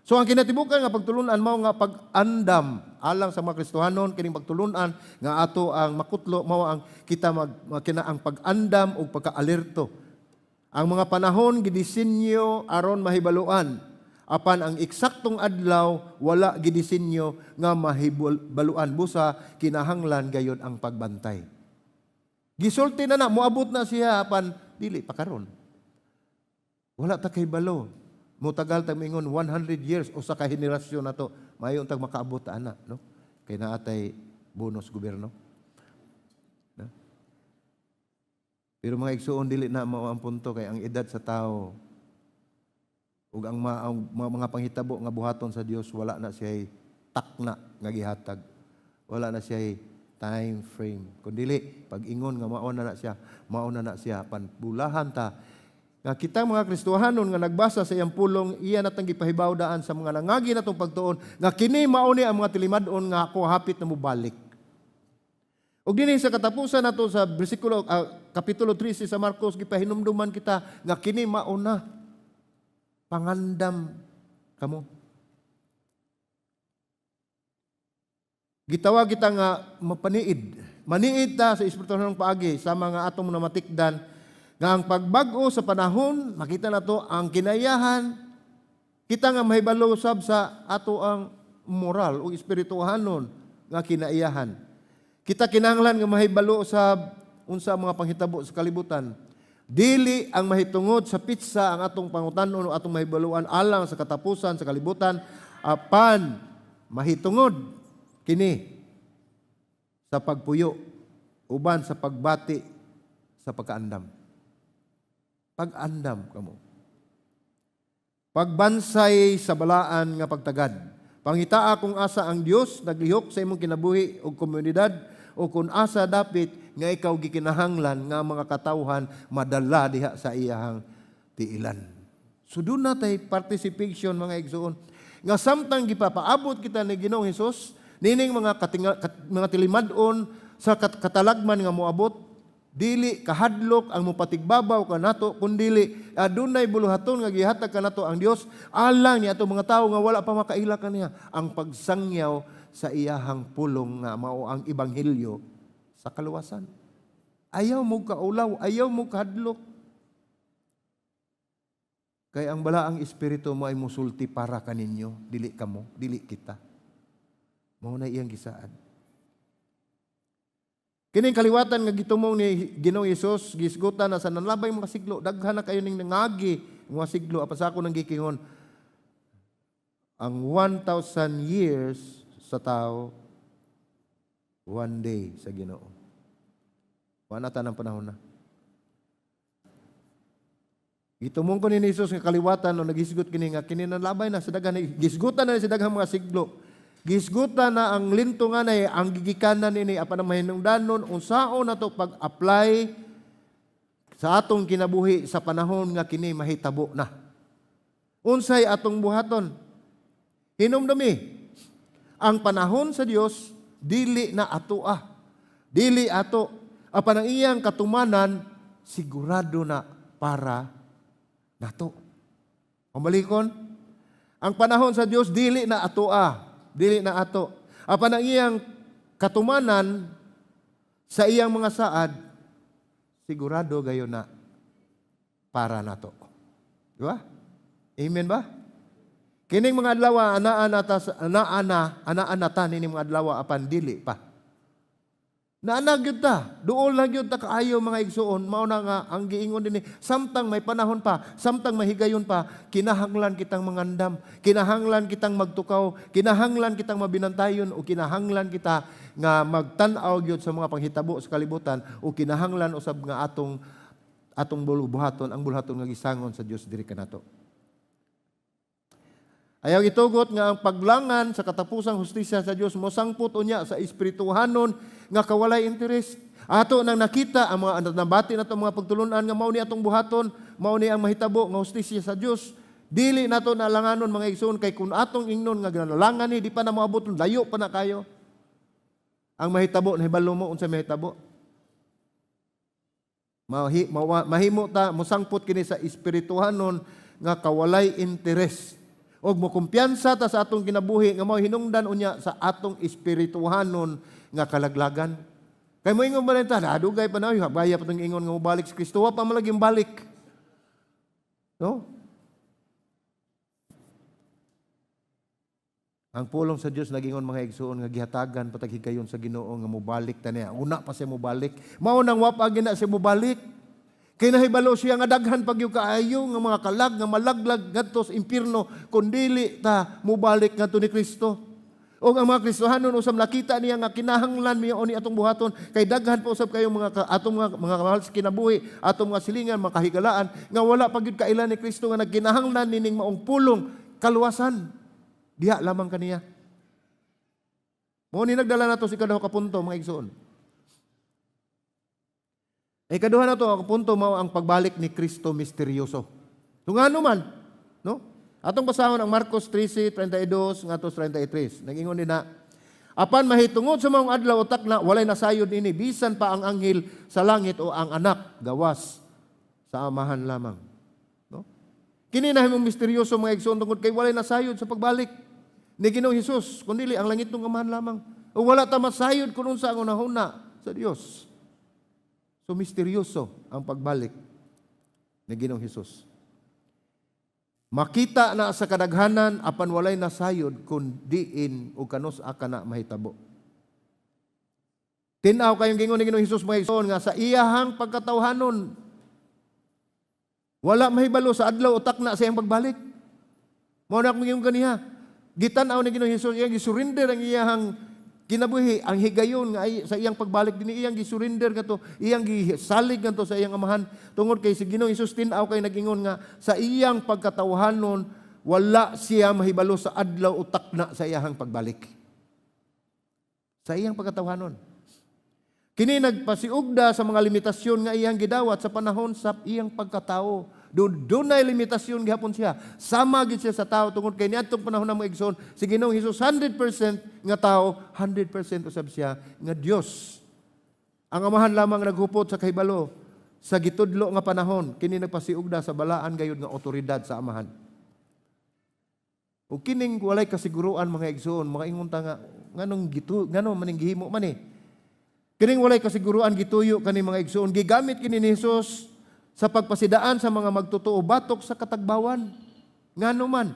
So ang kinatibukan nga pagtulunan mao nga pag-andam alang sa mga Kristohanon kining pagtulunan nga ato ang makutlo mao ang kita ang pag-andam ug pagka-alerto. Ang mga panahon gidisenyo aron mahibaluan apan ang eksaktong adlaw wala gidisenyo nga mahibaluan busa kinahanglan gayud ang pagbantay. Gisulti na moabot na siya apan dili pa karon. Wala ta kay balo. Mutagal tag mingon 100 years o sa kahenerasyon nato mayon tag makaabot ana, no? Kay naatay bonus gobyerno. No? Pero mga igsoon dili na mao ang punto kay ang edad sa tao ug ang mga panghitabo nga buhaton sa Dios wala na siya takna nga gihatag. Wala na siya time frame. Kundi pag ingon nga mao na na siya panbulahan ta nga kita mga Kristohanon nga nagbasa sa iyang pulong, iya natang gipahibaw daan sa mga nangagi natong pagtuon nga kini mao ni ang mga tilimad-on nga ako hapit na mobalik. Ug dinhi sa katapusan nato sa bersikulo kapitulo 13 sa Marcos gipahinumduman kita nga kini mao na pangandam kamo. Gitawag kita nga mapaniid. Maniid ta sa espiritu ng paagi sa mga atong namatikdan nga ang pagbago sa panahon, makita na to ang kinayahan, kita nga mahibalo sab sa ato ang moral o espirituhanon nga kinaiyahan. Kita kinahanglan nga mahibalo sa unsa mga panghitabo sa kalibutan. Dili ang mahitungod sa pitsa ang atong pangutanon o atong mahibaluan alang sa katapusan sa kalibutan, apan mahitungod kini sa pagpuyo, uban sa pagbati sa pagkaandam. Pag-andam kamo. Pagbansay sa balaan nga pagtagad. Pangitaa kung asa ang Dios naglihok sa imong kinabuhi o komunidad o kung asa dapit nga ikaw gikinahanglan nga mga katawhan madala diha sa iyahang tiilan. So doon na tay participation mga igsoon. Nga samtang gipapaabot kita ni Ginoong Hesus nining mga tilimad-on sa katalagman nga moabot dili kahadlok ang mupatigbabaw kanato kundili adunay buluhaton nga gihatag kanato ang Dios alang ni ato mga tawo nga wala pa makaila kaniya ang pagsangyaw sa iyahang pulong nga mao ang ebanghelyo sa kaluwasan. Ayaw mo kaulaw, ayaw mo kahadlok. Kay ang balaang espiritu mo ay musulti para kaninyo, dili kamo, dili kita. Mao na iyang gisaad. Kining kaliwatan nga gitumong ni Ginoong Hesus gisgutan na sa nanlabay mga siglo daghan na kayo ning nangagi mga siglo apan sa ako nang gikingon ang 1,000 years sa tao One day sa Ginoo. Wala ta ng panahon na. Gitumong ko ni Jesus nga kaliwatan o nagisgot kini nga kini labay na sa daghan gisgutan na sa daghang mga siglo. Gisgutan na ang linto nga nay ang gigikanan ini apan ang mahinungdanon unsaon nato pag-apply sa atong kinabuhi sa panahon nga kini mahitabo na. Unsay atong buhaton? Hinumdumi. Ang panahon sa Dios dili na ato Dili ato. Apan ang iyang katumanan sigurado na para nato. Pamalikon, ang panahon sa Dios dili na ato dili na ato. Apan ang iyang katumanan sa iyang mga saad sigurado gayon na para nato. Di ba? Amen ba? Kining mga adlaw anaan nata nining mga adlaw apan dili pa. Naanag yun ta. Doon lang yun ta kaayo mga igsuon. Mauna nga ang giingon din samtang may panahon pa, samtang mahigayon pa, kinahanglan kitang mangandam, kinahanglan kitang magtukaw, kinahanglan kitang mabinantayon, o kinahanglan kita nga magtanaw gyud sa mga panghitabo sa kalibutan, o kinahanglan usab nga atong buhaton, ang buhaton nga gisangon sa Dios diri kanato. Ayaw itugot nga ang paglangan sa katapusang hustisya sa Dios mosangput unya sa espirituhanon nga kawalay interes. Ato nang nakita ang mga nabati nato mga pagtulunan nga mao ni atong buhaton, mao ni ang mahitabo nga hustisya sa Dios. Dili nato nalanganon mga igsoon kay kun atong ingnon nga ginalangan ni di pa na moabot layo pa na kayo. Ang mahitabo nahibalo mo unsa mahitabo? Mahimo ta mosangput kini sa espirituhanon nga kawalay interes. Og mo kumpiyansa ta sa atong kinabuhi nga mao hinungdan unya sa atong espirituhanon nga kalaglagan. Kay mo ingon ba ta, adugay pa na baya pa tong ingon nga mobalik sa Kristo wa pa malaging balik. No? Ang pulong sa Dios nagingon mga igsoon nga gihatagan patag higayon sa Ginoo nga mobalik ta niya. Una pa siya mobalik. Mao nang wa pa gina siya mobalik. Kay nahibalo siya nga daghan pagyo kaayo nga mga kalag nga malaglag ngadto sa impierno kun dili ta mobalik ngadto ni Kristo. O ang mga Kristohanon usab nakita niya nga kinahanglan niya oni atong buhaton kay daghan pa usab kayo atong mga mahal sa kinabuhi, atong mga silingan, makahigalaan nga wala pa gyud kailan ni Kristo nga nagkinahanglan nining maong pulong kaluwasan. Diha lamang kaniya. Mo ni nagdala nato si kadaw ka punto mga igsoon. Ikaduha na to, ang punto mo ang pagbalik ni Kristo misteryoso. Tungano man, no? Atong basahon ang Marcos 13:32 ngadto 33. Nagingon ni na, apan mahitungod sa maong adlaw utak na walay nasayod ini bisan pa ang anghel sa langit o ang anak gawas sa amahan lamang. No? Kini nahimong misteryoso mga igsoon tungod kay walay nasayod sa pagbalik ni Ginoong Hesus kundi ang langit ng amahan lamang. O wala ta masayod kun unsa ang unahuna sa Dios. So, misteryoso ang pagbalik ni Ginoong Hesus. Makita na sa kadaghanan apan walay nasayod kun diin o kanus aka na mahitabo. Tinaw kayong gingon ni Ginoong Hesus mga igsoon nga sa iyahang pagkatawhanon wala mahibalo sa adlaw utak na sa iyang pagbalik. Mao na akong gingon kaniya. Gitan-aw ni Ginoong Hesus iyang gisurrender ang iyahang kinabuhi ang higayon nga sa iyang pagbalik din iyang gisurrender ngadto iyang gisalig ngadto sa iyang amahan tungod kay si Ginoong Hesus tin-aw kay nagingon nga sa iyang pagkatawhanon wala siya mahibalo sa adlaw utak na sa iyang pagbalik. Sa iyang pagkatawhanon. Kini nagpasiugda sa mga limitasyon nga iyang gidawat sa panahon sa iyang pagkatao. Dunay limitasyon gihapon siya. Sama gid siya sa tao tungod kay niadtong panahon ng mga igsoon si Ginoong Hesus 100% nga tao, 100% usab siya nga Dios. Ang amahan lamang naghupot sa kahibalo sa gitudlo nga panahon kini nagpasiugda sa balaan gayud nga otoridad sa amahan. O kining walay kasiguruan mga igsoon, mga ingon ta nga nganong maning gihimo man eh. Kining walay kasiguruan gituyo kani mga igsoon gigamit kini ni Hesus sa pagpasidaan sa mga magtotoo batok sa katagbawan. Ngano man,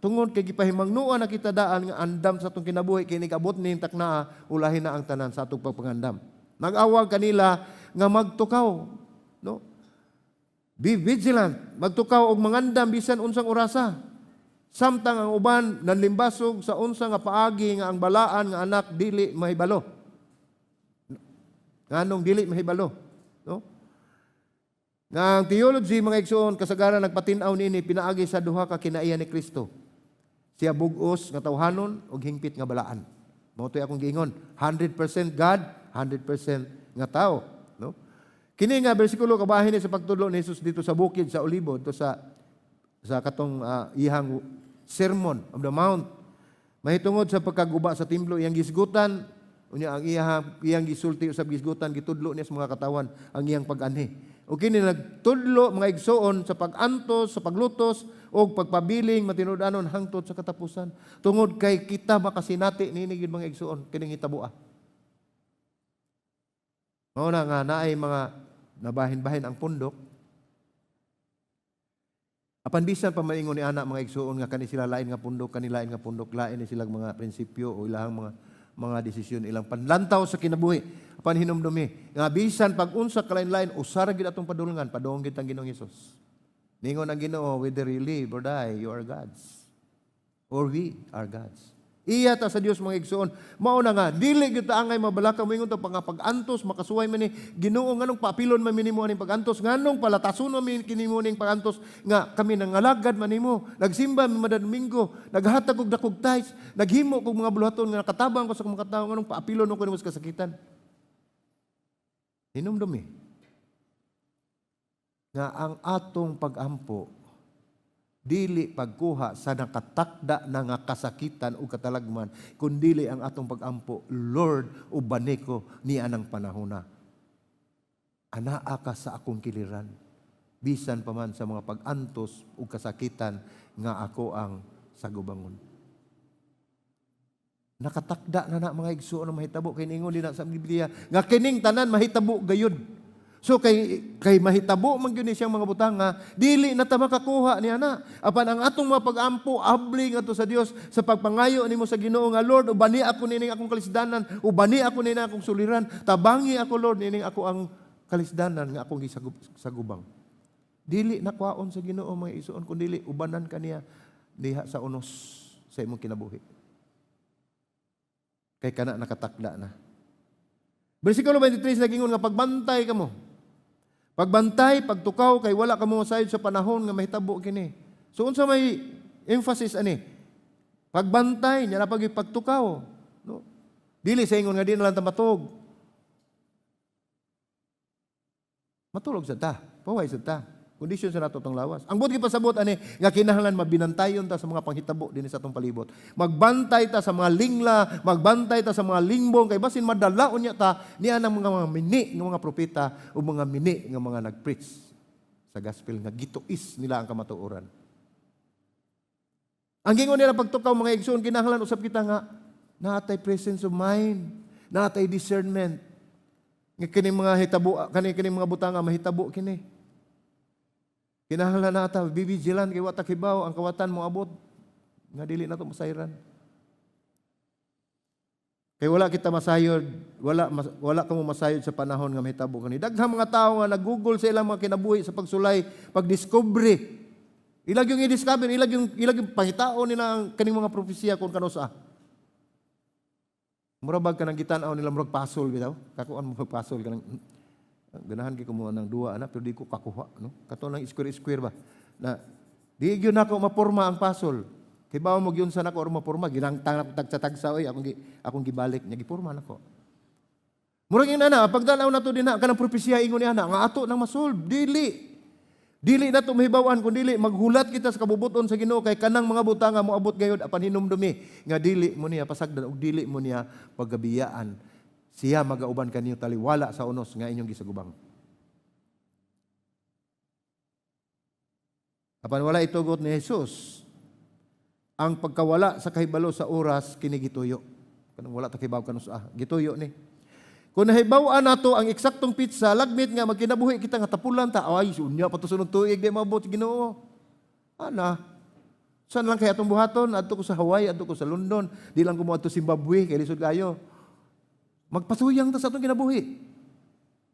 tungod kay gipahimangnuan na kita daan nga andam sa atong kinabuhi kay nigabot ning taknaa ulahin na ang tanan sa atong pagpangandam. Nag-awag kanila nga magtukaw, no? Be vigilant, magtukaw og mangandam bisan unsang orasa. Samtang ang uban nanlimbasog sa unsa nga paagi nga ang balaan nga anak dili mahibalo. Nganong dili mahibalo, no? Nga ang theology, mga igsoon, kasagaran nagpatinaw nini pinaagi sa duha ka kinaiya ni Kristo. Siya bugos nga tawhanon ug hingpit nga balaan. Mao toy akong giingon, 100% God, 100% nga tao, no? Kini nga bersikulo kabahin ni sa pagtudlo ni Jesus dito sa bukid sa Olivo, to sa katong ihang sermon of the mount. Mahitungod sa pagkaguba sa templo iyang gisgutan, unya ang iyang gisulti usab gisgutan gitudlo niya sa mga katawan ang iyang pag-anhi. O kini nagtudlo mga igsoon sa pag-antos, sa paglutos o pagpabiling matinud-anon hangtod sa katapusan. Tungod kay kita makasinati niini gid mga igsoon kining hitabo. Mao na nga naay mga nabahin-bahin ang pundok. Apan bisan pa maingon ni anak mga igsoon nga kani sila lain nga pundok, kani lain nga pundok, lain ni silang mga prinsipyo o ilang mga desisyon, ilang panlantaw sa kinabuhi. Apan hinumdumi nga bisan pag unsa kalain-lain usara gid atong padulngan, padong gid ang Ginoong Hesus. Ningon ang Ginoo, whether you live or die, you are gods. Or we are gods. Iya ta sa Dios mga igsoon. Mao na nga dili gyud ta angay mabalaka moingon ta pag-antos makasuway man ni Ginoo nganong papilon man minimo aning pag-antos, nganong palatason man kinimo ning pag-antos nga kami nangalagad man nimo, nagsimba mi madad Domingo, naghatag og dakog tithes, naghimo kog mga buluhaton nga nakatabang ko sa mga tawo, nganong papilon ko nimo sa kasakitan. Hinumdumi nga ang atong pag-ampo dili pagkuha sa nakatakda na nga kasakitan o katalagman, kundili ang atong pag-ampo, Lord, ubani ko ni anang panahona. Anaa ka sa akong kiliran, bisan pa man sa mga pag-antos o kasakitan nga ako ang sagubangon. Nakatakda na mga igsoon na mahitabo, kay ningon din na sa Biblia, nga kining tanan mahitabo gayud. So kay mahitabo man gyud siyang mga butang nga dili na ta makakuha niya na. Apan ang atong mga pag-ampo abli ngadto sa Dios sa pagpangayo nimo sa Ginoo nga Lord, ubani ako nining akong kalisdanan, ubani ako nining akong suliran, tabangi ako Lord nining ako ang kalisdanan nga akong gisagubang. Dili nakwaon sa Ginoo mga igsoon kundi ubanan kaniya diha sa unos sa imong kinabuhi. Kay kana nakatakda na. Bersikulo 23 nagingon nga pagbantay kamo. Pagbantay, pagtukaw kay wala kamo masayod sa panahon nga mahitabo kini. So unsa may emphasis ani? Pagbantay nya na pagtukaw, no? Dili sa ingon nga di na lang ta matog. Matulog sa ta, paway sa ta. Kondisyon sa nato tong lawas. Ang buti pasabot ani nga kinahanglan mabinantayon ta sa mga panghitabo dinhi sa atong palibot. Magbantay ta sa mga lingla, magbantay ta sa mga lingbong kay basin madalaon niya ta niya ng mga mini ng mga propeta o mga mini ng mga nagpreach sa gospel nga gituis nila ang kamatuoran. Ang gingon nila pagtukaw mga igsoon kinahanglan usab kita nga naatay presence of mind, naatay discernment. Nga kining mga hitabo kining mga butang nga mahitabo kini. Kinahanglan nata bibigilan kay wa ta kibaw ang kawatan mo abot nga dili nato masayran. Kay wala kita masayod, wala kamo masayod sa panahon nga mahitabo kani. Daghang mga tawo nga nag-google sa ilang mga kinabuhi sa pagsulay, pagdiscovery. Ilag yung i-discover, ilag yung pangitaon nila ang kaning mga propesya kung kano sa. Murabag ka nang gitan-aw nila murag pasol bitaw. Kakuan mo pasol kanang ganahan kay kumuha ng duwa ana pero di ko kakuha no kato lang square ba na di gyud nako maporma ang pasol kay bawo mo gyud sa nako or maporma ginangtang ako tagsa-tagsa oy akong gibalik nya giporma nako murag ina na pagdanaw nato dinha kanang propesya ingon ni ana nga ato nang masolve dili nato mahibaw-an kun dili maghulat kita sa kabubuton sa Ginoo kay kanang mga butang nga moabot gayud apan hinumdumi nga dili mo niya pasagdan ug dili mo niya paggabiyaan. Siya magauban kaniyo taliwala sa unos nga inyong gisagubang. Apan wala itugot ni Jesus ang pagkawala sa kahibalo sa oras kini gituyo. Kanang wala ta kibaw kanus gituyo ni. Kung nahibaw-an nato ang eksaktong pizza, lagmit nga magkinabuhi kita nga tapulan ta. Ay, sunya pa to sunod tuig di maabot Ginoo. Ana. Saan lang kay atong buhaton? Adto ko sa Hawaii, adto ko sa London, di lang ko mo adto Zimbabwe kay lisod kayo. Magpasuyang ta sa atong kinabuhi.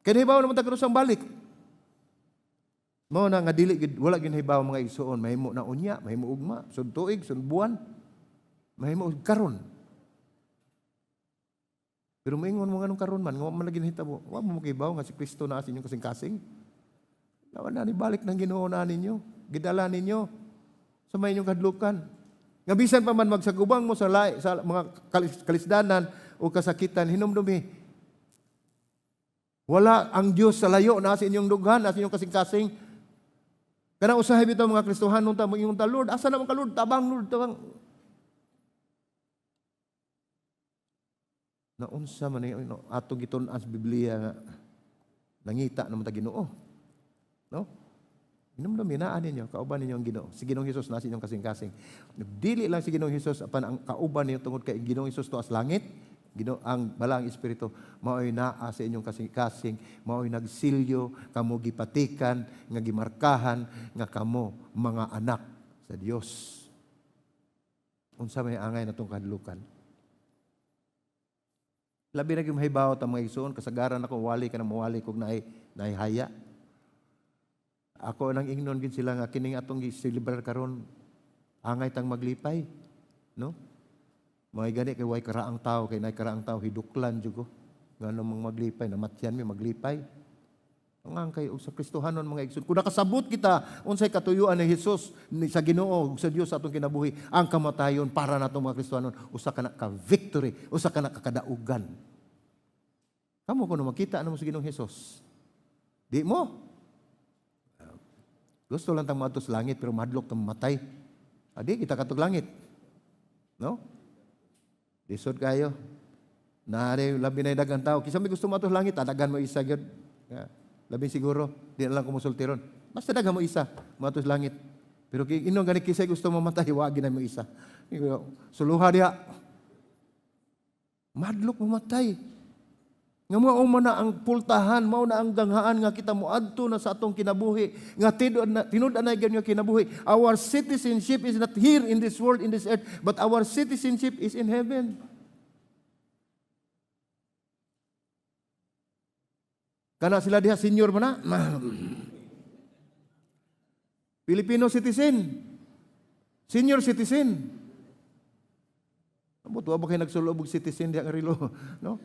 Kaya nahibaw naman ta karon sang balik. Mao na nga dili wala ginahibaw mga igsoon, mahimo na unya, mahimo ugma, sud tuig, sud buwan. Mahimo karon. Pero maingon mo nganong karon man, nga man lagi nahitabo. Wa mo makibaw nga si Kristo na sa inyong kasing-kasing. Lawan na ni balik ng Ginoo na ninyo, gidala ninyo sa may inyong kadlukan. Nga bisan pa man magsagubang mo sa mga kalisdanan o kasakitan, hinumdumi. Wala ang Dios sa layo na sa inyong dughan, na sa inyong kasing-kasing. Kana usahay bitaw mga Kristohanon ta, moingon ta, Lord, asa naman ka Lord? Tabang Lord, tabang. Naunsa man atong gitun-an sa Biblia nga nangita naman ta Ginoo. No? Hinumdumi na ninyo, kauban ninyo ang Ginoo. Si Ginoong Hesus na sa inyong kasing-kasing. Dili lang si Ginoong Hesus apan ang kauban ninyo tungod kay Ginoong Hesus to as langit, ang balang espiritu mao'y naa sa inyong kasing-kasing, mao'y nagsilyo, kamo gipatikan, nga gimarkahan, nga kamo mga anak sa Dios. Unsa may angay natong kadlukan. Labi na gyud mahibaw ta mga igsoon, kasagaran ako wali ka na mawali kog naihaya. Ako nang ingnon gid sila nga kining atong gi-celebrar karon angay tang maglipay, no? May gani kay way karaang tao, kay nay karaang tao hiduklan jud ko. Ngano mang maglipay, namatyan mi maglipay. Ang kay sa Kristohanon mga igsoon, kung nakasabot kita unsay katuyuan ni Hesus sa Ginoo sa Dios sa atong kinabuhi, ang kamatayon para natong mga Kristohanon usa ka na ka victory, usa ka na kakadaugan. Kamo kuno makita namo sa Ginoong Hesus. Di mo. Gusto lang tang maadto sa langit pero madlok tang matay. Adi kita katog langit. No? Lisod kayo. Naari labi na dagang tao. Kisa may gusto maadto sa langit, dagan mo isa gyud. Labi siguro, di na lang kumusulti ron. Basta dagan mo isa, maadto sa langit. Pero inong gani kisay gusto mamatay, wagi na mo isa. Suluha diha. Madlok mamatay. Nga mao na ang pultahan, mao na ang ganghaan nga kita moadto na sa atong kinabuhi, nga tinud-an na gyud nga kinabuhi. Our citizenship is not here in this world, in this earth, but our citizenship is in heaven. Kana sila diha senior mo na. Filipino citizen. Senior citizen. Amo tuwa ba kay nagsulubog citizen diha nga rilo, no?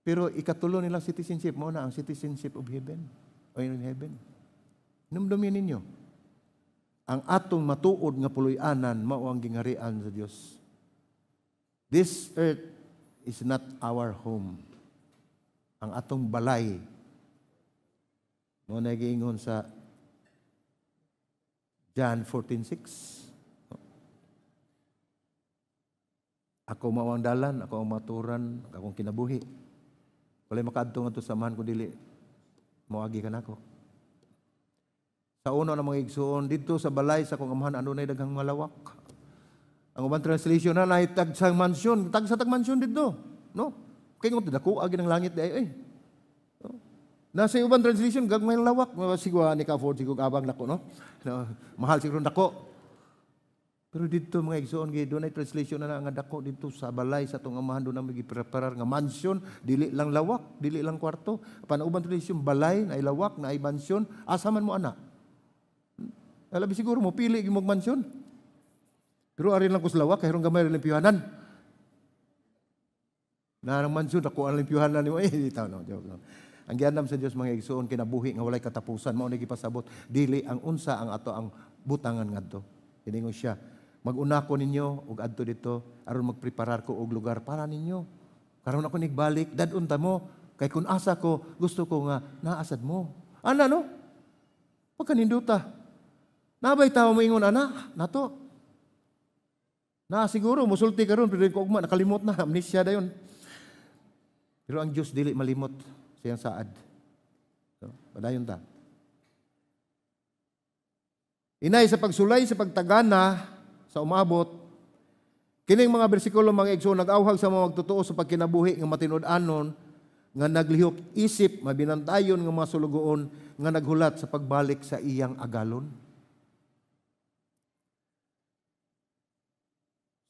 Pero ikatulo nilang citizenship mo na ang citizenship of heaven. O in heaven. Numdumin ninyo. Ang atong matuod nga puloy-anan mao ang gingarian sa Dios. This earth is not our home. Ang atong balay mo na giingon sa John 14:6. Ako mao ang dalan, ako ang maturan, akong kinabuhi. Walay makaadto ngadto samahan ko dili moagi kanako. Sa uno na mga igsoon dito sa balay sa kong amahan adunay daghang malawak. Ang ubang translation na naitag sa mansyon, tag sa mansyon dito, no? Kay ngot dako agi ng langit day no? Nasa ubang translation gagmay lawak, sigwa ni ka afford sigog abang nako, no? Mahal siguro nako. Pero dito mga igsoon gid dunay translation na nga dako dito sa balay sa tong amahan do na gipreparar nga mansion, dili lang lawak, dili lang kwarto. Apan uban translation balay na lawak na ay mansion, asa man mo ana? Alabi siguro mo pili gyud mong mansion. Pero ari lang ko sa lawak kay rong gamay rin limpyuhanan. Na ang mansion dako ang limpyuhanan nimo ditaw no, joke no. Ang giandam sa Dios mga igsoon kinabuhi nga walay katapusan mao ni gipasabot dili ang unsa ang ato ang butangan ngadto. Kiningon siya mag-una ko ninyo ug adto dito aron magpreparar ko og lugar para ninyo. Karon ako nigbalik, dadun ta mo kay kun asa ko gusto ko nga naasad mo. Ana no? Pagkaninduta. Nabay tawo mo ingon ana, nato. Na siguro musulti karon pero ko ugma nakalimot na amnesia dayon. Pero ang Dios dili malimot siyang saad. So, padayon ta. Inay sa pagsulay sa pagtagana sa umabot, kining mga bersikulo mga igsoon nag-awhag sa mga magtotoo sa pagkinabuhi nga matinud-anon nga naglihok isip mabinantayon nga mga sulugoon nga naghulat sa pagbalik sa iyang agalon.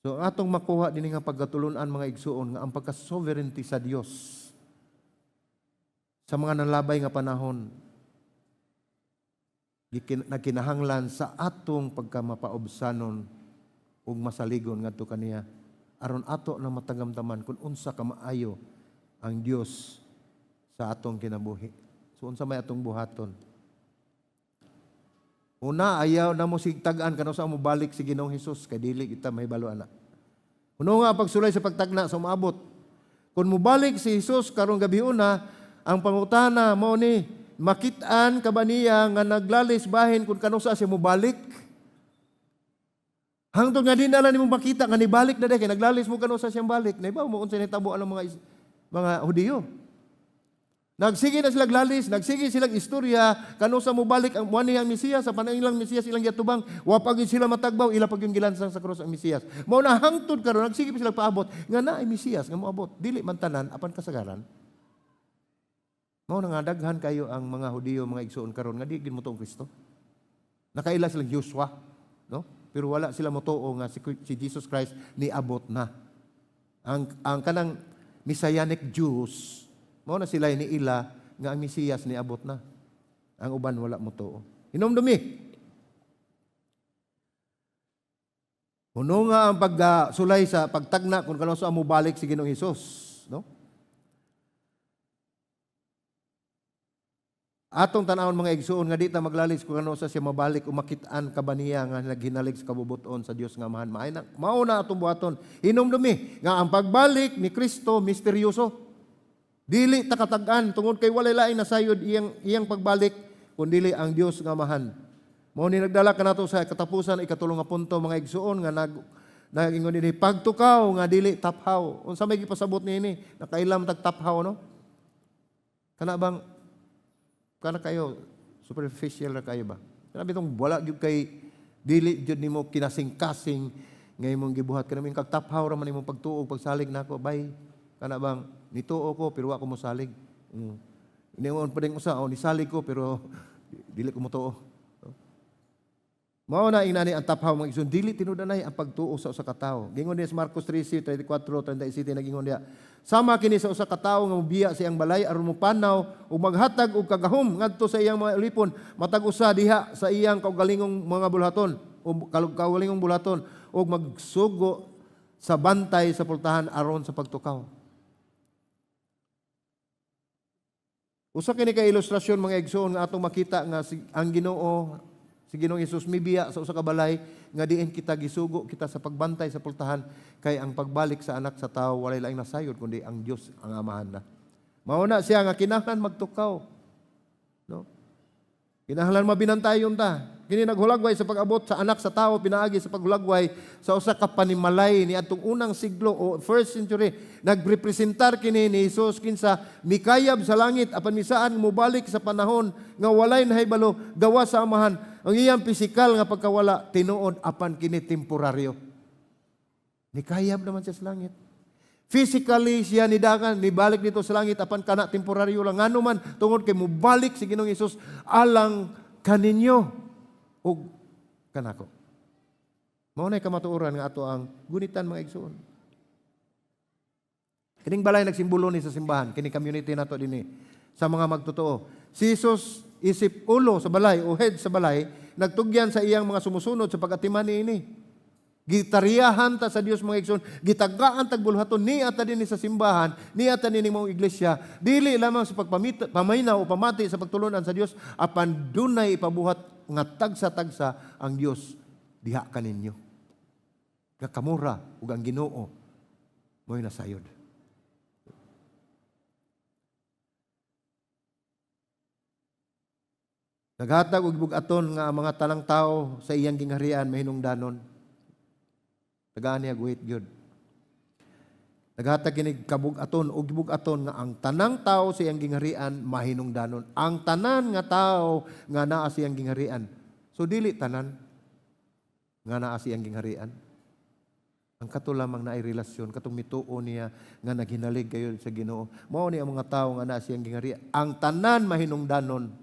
So atong makuha din nga pagkatulunan mga igsoon nga ang pagka-sovereignty sa Dios sa mga nalabay nga panahon nagkinahanglan sa atong pagkamapaobsanon ug masaligon ngadto kaniya aron ato na matagamtaman kung unsa ka maayo ang Dios sa atong kinabuhi. So unsa may atong buhaton? Una, ayaw na mo sigtagaan kano sa mo balik si Ginoong Hesus kay dili kita mahibalo ana. Kuno nga pagsulay sa pagtagna sa umabot. Kung mubalik si Hesus karong gabi una, ang pangutana mo ni makit-an ka ba niya nga naglalis bahin kung kano sa siya mubalik? Hangtod nga din na nimo makita nga nibalik na kay naglalis mo kano sa siyang balik. Naibaw mo unsa nitabo ang mga Hudiyo. Nagsige na sila glalis, nagsige sila istorya, kano sa mubalik ang muani ang Mesiyas, sa panailang Mesiyas ilang yatubang, wapag sila matagbaw, ila pag yung gilansang sa krus ang Mesiyas. Mao na hangtod karon nagsige sila paabot, nga na ay Mesiyas, nga moabot, dili man tanan, apan kasagaran. Mao na nga daghan kayo ang mga Hudiyo, mga igsoon karon nga di gid motuong Kristo. Nakaila silang Joshua, no? Pero wala sila motuo nga si Jesus Christ niabot na. Ang kanang Messianic Jews, mao na sila ni ila nga ang Mesiyas ni abot na. Ang uban wala mo tuo. Hinumdumi. Uno nga ang pagsulay sa pagtagna kung kano sa mo balik si Ginoong Hesus, no? Atong tan-awon mga igsoon nga di ta maglalis kung kano sa siya mabalik umakit-an ka ba niya nga naghinalig sa kabubuton sa Dios nga mahan. Mao na atong buhaton. Hinumdumi nga ang pagbalik ni Kristo misteryoso. Dili takatag-an tungod kay walay lain na sayod iyang pagbalik kundi ang Dios nga mahan. Mao ni nagdala kanato sa katapusan ikatulong nga punto mga igsoon nga nagingon dinhi pagtukaw nga dili taphaw. Unsa may gipasabot niini? Nakailam tag taphaw no? Kana kayo superficial na kayo ba? Kana bitong wala gyud kay dili jud nimo kinasing-kasing nga imong gibuhat kanami kag taphaw ra man imong pagtuo pagsalig nako bay. Kana bang nituo ko pero wa ko mosalig. Ingon pa ding usa nisalig ko pero dili ko motuo. Mao na inani ang taphaw mga igsoon dili tinudanay ang pagtuo sa usa ka tawo. Gingon ni Marcos 13:34-37 nagingon diha. Sama kini sa usa ka tawo nga mobiya sa iyang balay aron mopanaw ug maghatag og kagahom ngadto sa iyang mga ulipon matag usa diha sa iyang kaugalingong mga bulhaton o kaugalingong bulhaton ug magsugo sa bantay sa pultahan aron sa pagtukaw. Usa kini ka ilustrasyon mga igsoon nga atong makita nga ang Ginoo si Ginoong Hesus mibiya sa usa ka balay nga diin kita gisugo kita sa pagbantay sa pultahan kay ang pagbalik sa anak sa tawo walay laing nasayod kundi ang Dios ang amahan na. Mao na siya nga kinahanglan magtukaw. No? Kinahanglan mabinantayon ta. Kini naghulagway sa pag-abot sa anak sa tawo pinaagi sa paghulagway sa usa ka panimalay ni atong unang siglo o first century nagrepresentar kini ni Hesus kinsa mikayab sa langit apan misaan mobalik sa panahon nga walay nahibalo gawa sa amahan. Ang iyang pisikal nga pagkawala tinuod apan kini temporaryo. Nikayab naman siya sa langit. Physically siya nidagan, nibalik dito sa langit apan kana temporaryo lang ngano man tungod kay mobalik si Ginoong Hesus alang kaninyo ug kanako. Mao nay kamatuoran nga ato ang gunitan mga igsoon. Kining balay nagsimbolo ni sa simbahan, kini community nato dinhi sa mga magtotoo. Si Jesus isip ulo sa balay o head sa balay, nagtugyan sa iyang mga sumusunod sa pagatiman niini. Gitariyahan ta sa Dios mga igsoon, gitagaan tag bulhaton ni ata dinhi sa simbahan, ni ata dinhi mong iglesia, dili lamang sa pagpamayna o pamati sa pagtulunan sa Dios, apan dunay ipabuhat nga tagsa-tagsa ang Dios diha kaninyo. Nga kamura ug ang Ginoo mo'y nasayod. Naghatag og bugaton nga ang mga tanang tao sa iyang gingharian mahinungdanon. Tagaan niya guhit gyud. Naghatag kini kabugaton og bugaton nga ang tanang tao sa iyang gingharian mahinungdanon. Ang tanan nga tao nga naa sa iyang gingharian. So dili tanan nga naa sa iyang gingharian. Ang kato lamang na ay relasyon katong mituo niya nga naghinalig kayo sa Ginoo. Mao ni ang mga tao nga naa sa iyang gingharian. Ang tanan mahinungdanon.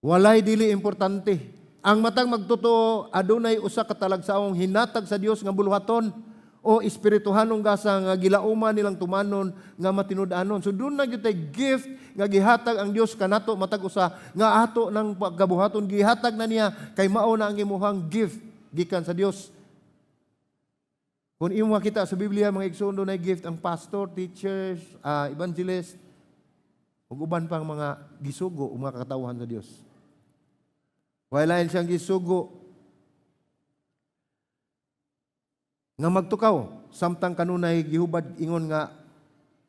Walay dili importante. Ang matang magtotoo adunay usa ka talagsaong hinatag sa Dios nga buluhaton o espirituhanong gasa nga gilauman nilang tumanon nga matinud-anon. So doon na gyud tay gift nga gihatag ang Dios kanato matag usa nga ato ng pagkabuhaton gihatag na niya kay mao na ang imuhang gift gikan sa Dios. Kung imo makita sa Biblia, mga igsoon, na gift ang pastor, teachers, evangelist, ug uban pang mga gisugo o mga katawhan sa Dios. Wala siyang gisugo nga magtukaw, samtang kanunay gihubad ingon nga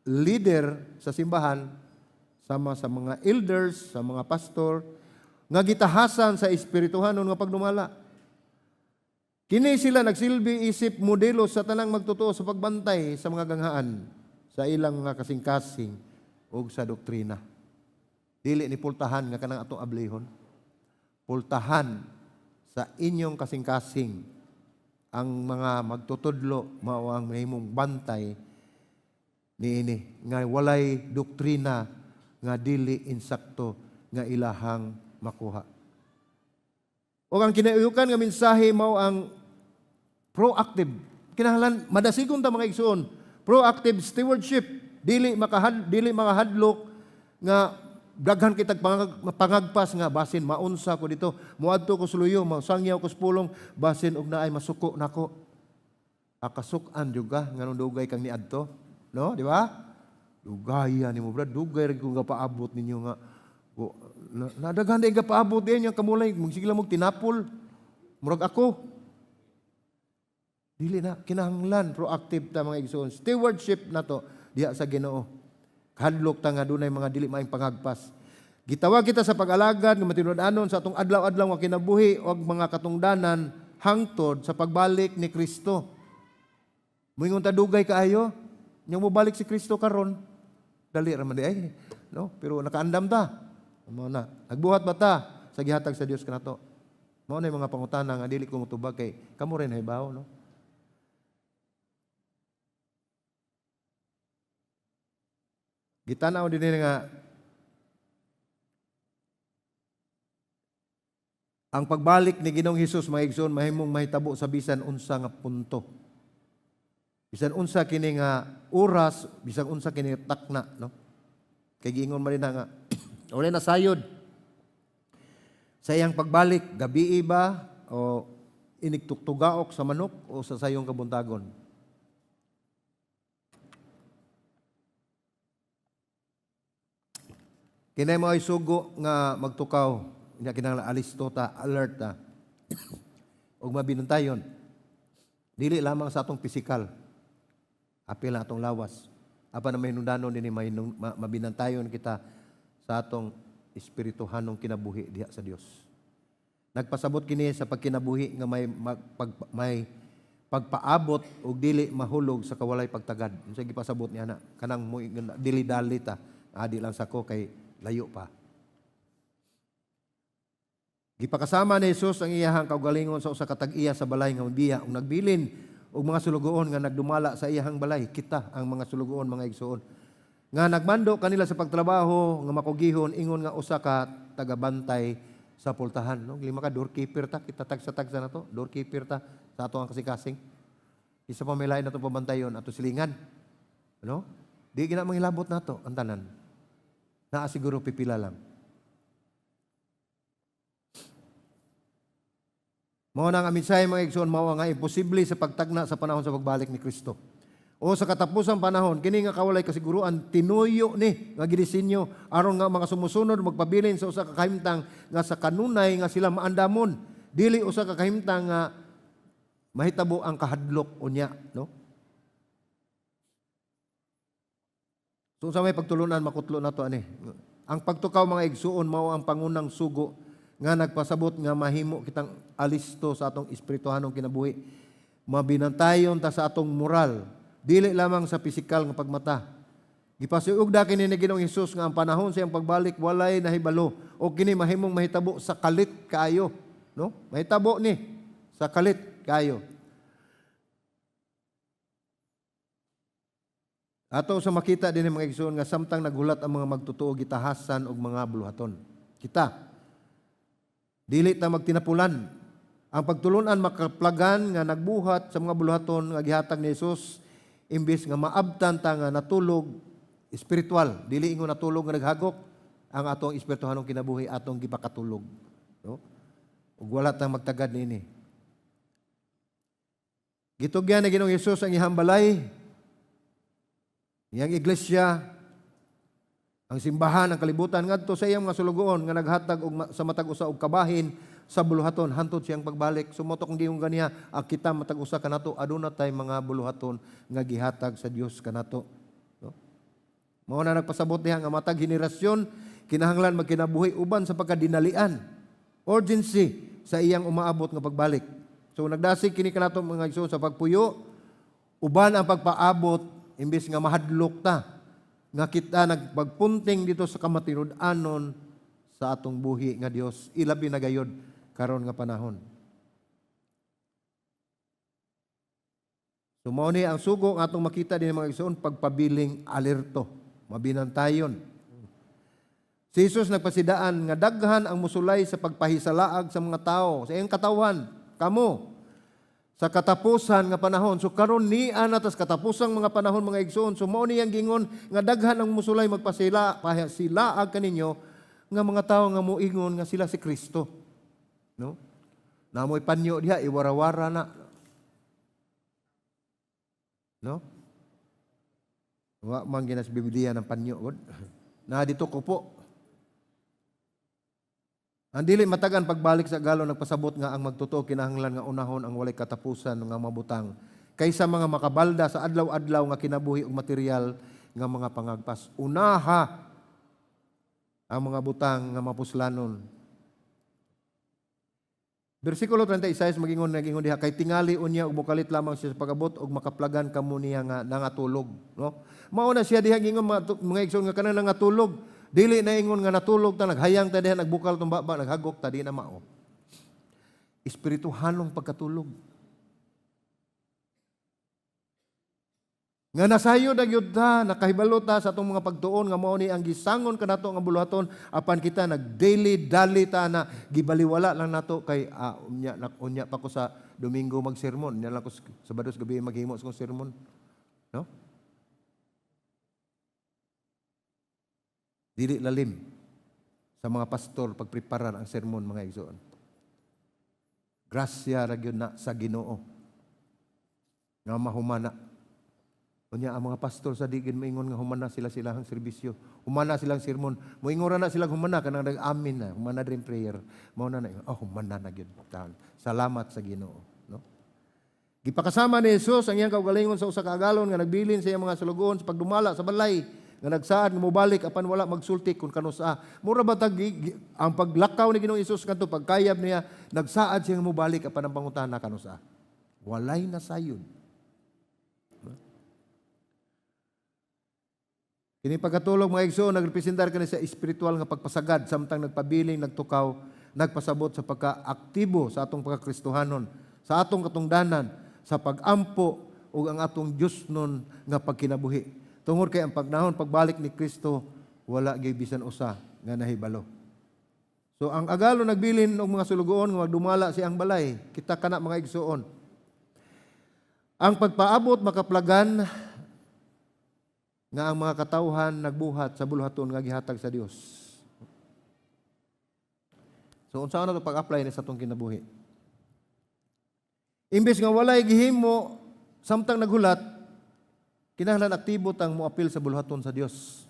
leader sa simbahan, sama sa mga elders, sa mga pastor, nga gitahasan sa espirituhanon nga pagdumala. Kini sila nagsilbi isip modelo sa tanang magtotoo sa pagbantay sa mga ganghaan, sa ilang mga kasing-kasing o sa doktrina. Dili ni pultahan nga kanang atong ablihon. Pultahan sa inyong kasing-kasing ang mga magtutudlo mao ang mahimong bantay niini nga walay doktrina nga dili insakto nga ilahang makuha. O ang kinauyukan nga mensahe mao ang proactive. Kinahanglan madasigon ta mga igsoon. Proactive stewardship, dili mga hadlok nga daghan kitag pangagpas nga basin maunsa ko dito, muadto ko suluyo, masangyaw ko sa pulong basin og naay masuko nako. Akasukan juga nganong dugay kang niadto, no, di ba? Dugaya nimo brad, dugay ra ko nga paabot ninyo nga. Nadaghan day nga paabot din yang kamulay, magsigla mo tinapol. Murag ako. Dili na kinahanglan proactive ta mga igsoon. Stewardship nato diha sa Ginoo. Hadlok ta nga dunay mga dili maayong pangagpas. Gitawag kita sa pag-alagad nga matinud-anon sa atong adlaw-adlaw nga kinabuhi og mga katungdanan hangtod sa pagbalik ni Kristo. Moingon ta dugay kaayo, nya mo balik si Kristo karon. Dali ra man di ay, no? Pero nakaandam ta. Mao na. Nagbuhat ba ta sa gihatag sa Dios kanato? Mao na mga pangutana nga dili ko motubag kay kamo rin hibaw, no? Gitanaw din nga ang pagbalik ni Ginoong Hesus mga igsoon mahimong mahitabo sa bisan unsa nga punto. Bisan unsa kini nga oras, bisan unsa kini takna, no? Kay giingon man din nga uli na sayod sa iyang pagbalik, gabi ba o inigtuktugaok sa manok o sa sayong kabuntagon. Kinay mo ay sugo nga magtukaw, ina kinahanglan alisto ta, alert ta. Og mabinantayon. Dili lamang sa atong pisikal. Apil na atong lawas. Apa na mahinungdanon dinhi mabinantayon kita sa atong espirituhanong kinabuhi diha sa Dios. Nagpasabot kini sa pagkinabuhi nga may pagpaabot og dili mahulog sa kawalay pagtagad. Unsa gipasabot niya na kanang dili dali ta. Adi lang sako kay layo pa. Gipakasama ni Jesus ang iyahang kaugalingon sa usa ka tag-iya sa balay nga biya ug nagbilin og mga sulugoon nga nagdumala sa iyahang balay. Kita ang mga sulugoon mga igsoon. Nga nagmando kanila sa pagtrabaho nga makugihon ingon nga usa ka tagabantay sa pultahan, no? Lima ka doorkeeper ta, kita tagsa-tagsa na to, doorkeeper ta sa ato ang kasing-kasing. Isa pa may lain na to pabantayon ato silingan. Ano? Di gina manghilabot nato ang tanan. Naa siguro pipila lang. Mao nang amisay mga igsoon mao nga imposible sa pagtagna sa panahon sa pagbalik ni Kristo. O sa katapusang panahon kini nga kawalay kasiguruan tinuyo ni nga gidisenyo aron nga mga sumusunod magpabilin sa usa ka kahimtang nga sa kanunay nga sila maandamon, dili usa ka kahimtang nga mahitabo ang kahadlok unya, no? So sa may pagtulunan makutlo nato ani. Ang pagtukaw mga igsuon mao ang pangunang sugo nga nagpasabot nga mahimo kitang alisto sa atong espirituhanong kinabuhi. Mabinantayon ta sa atong moral, dili lamang sa pisikal nga pagmata. Gipasiugda kini ni Ginoong Hesus nga ang panahon sa iyang pagbalik walay nahibalo o kini mahimong mahitabo sa kalit kaayo, no? Mahitabo ni sa kalit kaayo. Ato sa makita din mga igsoon nga samtang naghulat ang mga magtotoo gitahasan og mga buluhaton. Kita dili ta magtinapulan. Ang pagtulunan makaplagan nga nagbuhat sa mga buluhaton nga gihatag ni Hesus imbis nga maabtan ta nga natulog espiritual, dili ingon natulog nga naghagok ang atong espirituhanong kinabuhi atong gipakatulog, no? Ug wala ta magtagad niini. Gitugyan na Ginoong Hesus ang iyang balay, iyang iglesia, ang simbahan, ang kalibutan ngadto sa iyang mga sulugoon nga naghatag og sa matag usa og kabahin sa buluhaton hantod siyang pagbalik. Sumotok kung giyong ganiya, kita matag usa kanato aduna tay mga buluhaton nga gihatag sa Dios kanato. No? Mao na nagpasabot diha nga matag henerasyon kinahanglan magkinabuhi uban sa pagkadinalian. Urgency sa iyang umaabot nga pagbalik. So nagdasig kini kanato mga igsoon sa pagpuyo uban ang pagpaabot imbes nga mahadlok ta nga kita nagpagpunting dito sa kamatinud-anon sa atong buhi nga Dios ilabi na gayud karon nga panahon. So mao ni ang sugo nga atong makita dinhi mga igsoon pagpabiling alerto, mabinantayon. Si Jesus nagpasidaan nga daghan ang musulay sa pagpahisalaag sa mga tao sa iyang katawhan, kamo sa katapusan nga panahon. So karon ni anatas katapusang mga panahon mga igsoon. So mao niyang gingon nga daghan ang musulay magpasilaag kaninyo nga mga tao nga moingon nga sila si Kristo. No? Namoy panyo diha iwarawara na. No? Wa man ginas Biblia ng panyo god. Na dito ko po. Ang dili matagan pagbalik sa galon nagpasabot nga ang magtotoo kinahanglan nga unahon ang walay katapusan nga mabutang kaysa mga makabalda sa adlaw-adlaw nga kinabuhi og material nga mga pangagpas. Unaha ang mga butang nga mapuslanon. Bersikulo 36 magingon diha kay tingali unya og mukalit lamang siya sa pagabot og makaplagan kamo niya nga nangatulog, no? Mao na siya diha gingon mga igsoon nga kanang nangatulog. Dili na ingon nga natulog ta, naghayang ta diha, nagbukal tong baba, naghagok ta, di na mao. Espirituhanong pagkatulog. Nga nasayo na gyud ta, nakahibalo ta sa atong mga pagtuon nga mao ni ang gisangon kanato nga buluhaton apan kita nag-daily dali ta na gibaliwala lang nato kay unya pa ko sa Domingo magsermon, nya lang ko Sabados gabi maghimo sa sermon. No? Dili lalim sa mga pastor pagpreparar ang sermon mga igsoon. Grasya ra gyud na sa Ginoo nga mahumana. Unya ang mga pastor sa digid moingon nga humana sila-silahang serbisyo. Humana silang sermon. Moingon na sila humana kanang nag-amin na, humana din prayer. Mao na humana na gyud. Salamat sa Ginoo, no? Gipakasama ni Jesus ang iyang kaugalingon sa usa ka agalon nga nagbilin sa iyang mga sulugoon sa pagdumala sa balay. Nga nagsaad nga mobalik apan wala magsulti kun kanusa. Mura ba tag ang paglakaw ni Ginoong Hesus kanto pagkayab niya nagsaad siya nga mobalik apan ang pangutana kanusa. Walay na sayon. Kini pagkatulog mga igsoon nagrepresentar kani sa espiritual nga pagpasagad samtang nagpabiling nagtukaw nagpasabot sa pagkaaktibo sa atong pagkakristohanon, sa atong katungdanan, sa pagampo ug ang atong Dios nun nga pagkinabuhi. Tungod kay ang pagnahon pagbalik ni Kristo wala gyud bisan usa nga nahibalo. So ang agalo nagbilin og mga sulugoon nga magdumala siyang balay, kita kana mga igsoon. Ang pagpaabot makaplagan nga ang mga katawhan nagbuhat sa buluhaton nga gihatag sa Dios. So unsa na to pag-apply ni sa atong kinabuhi? Imbes nga walay gihimo samtang naghulat kinahanglan aktibo tang moapil sa buluhaton sa Dios.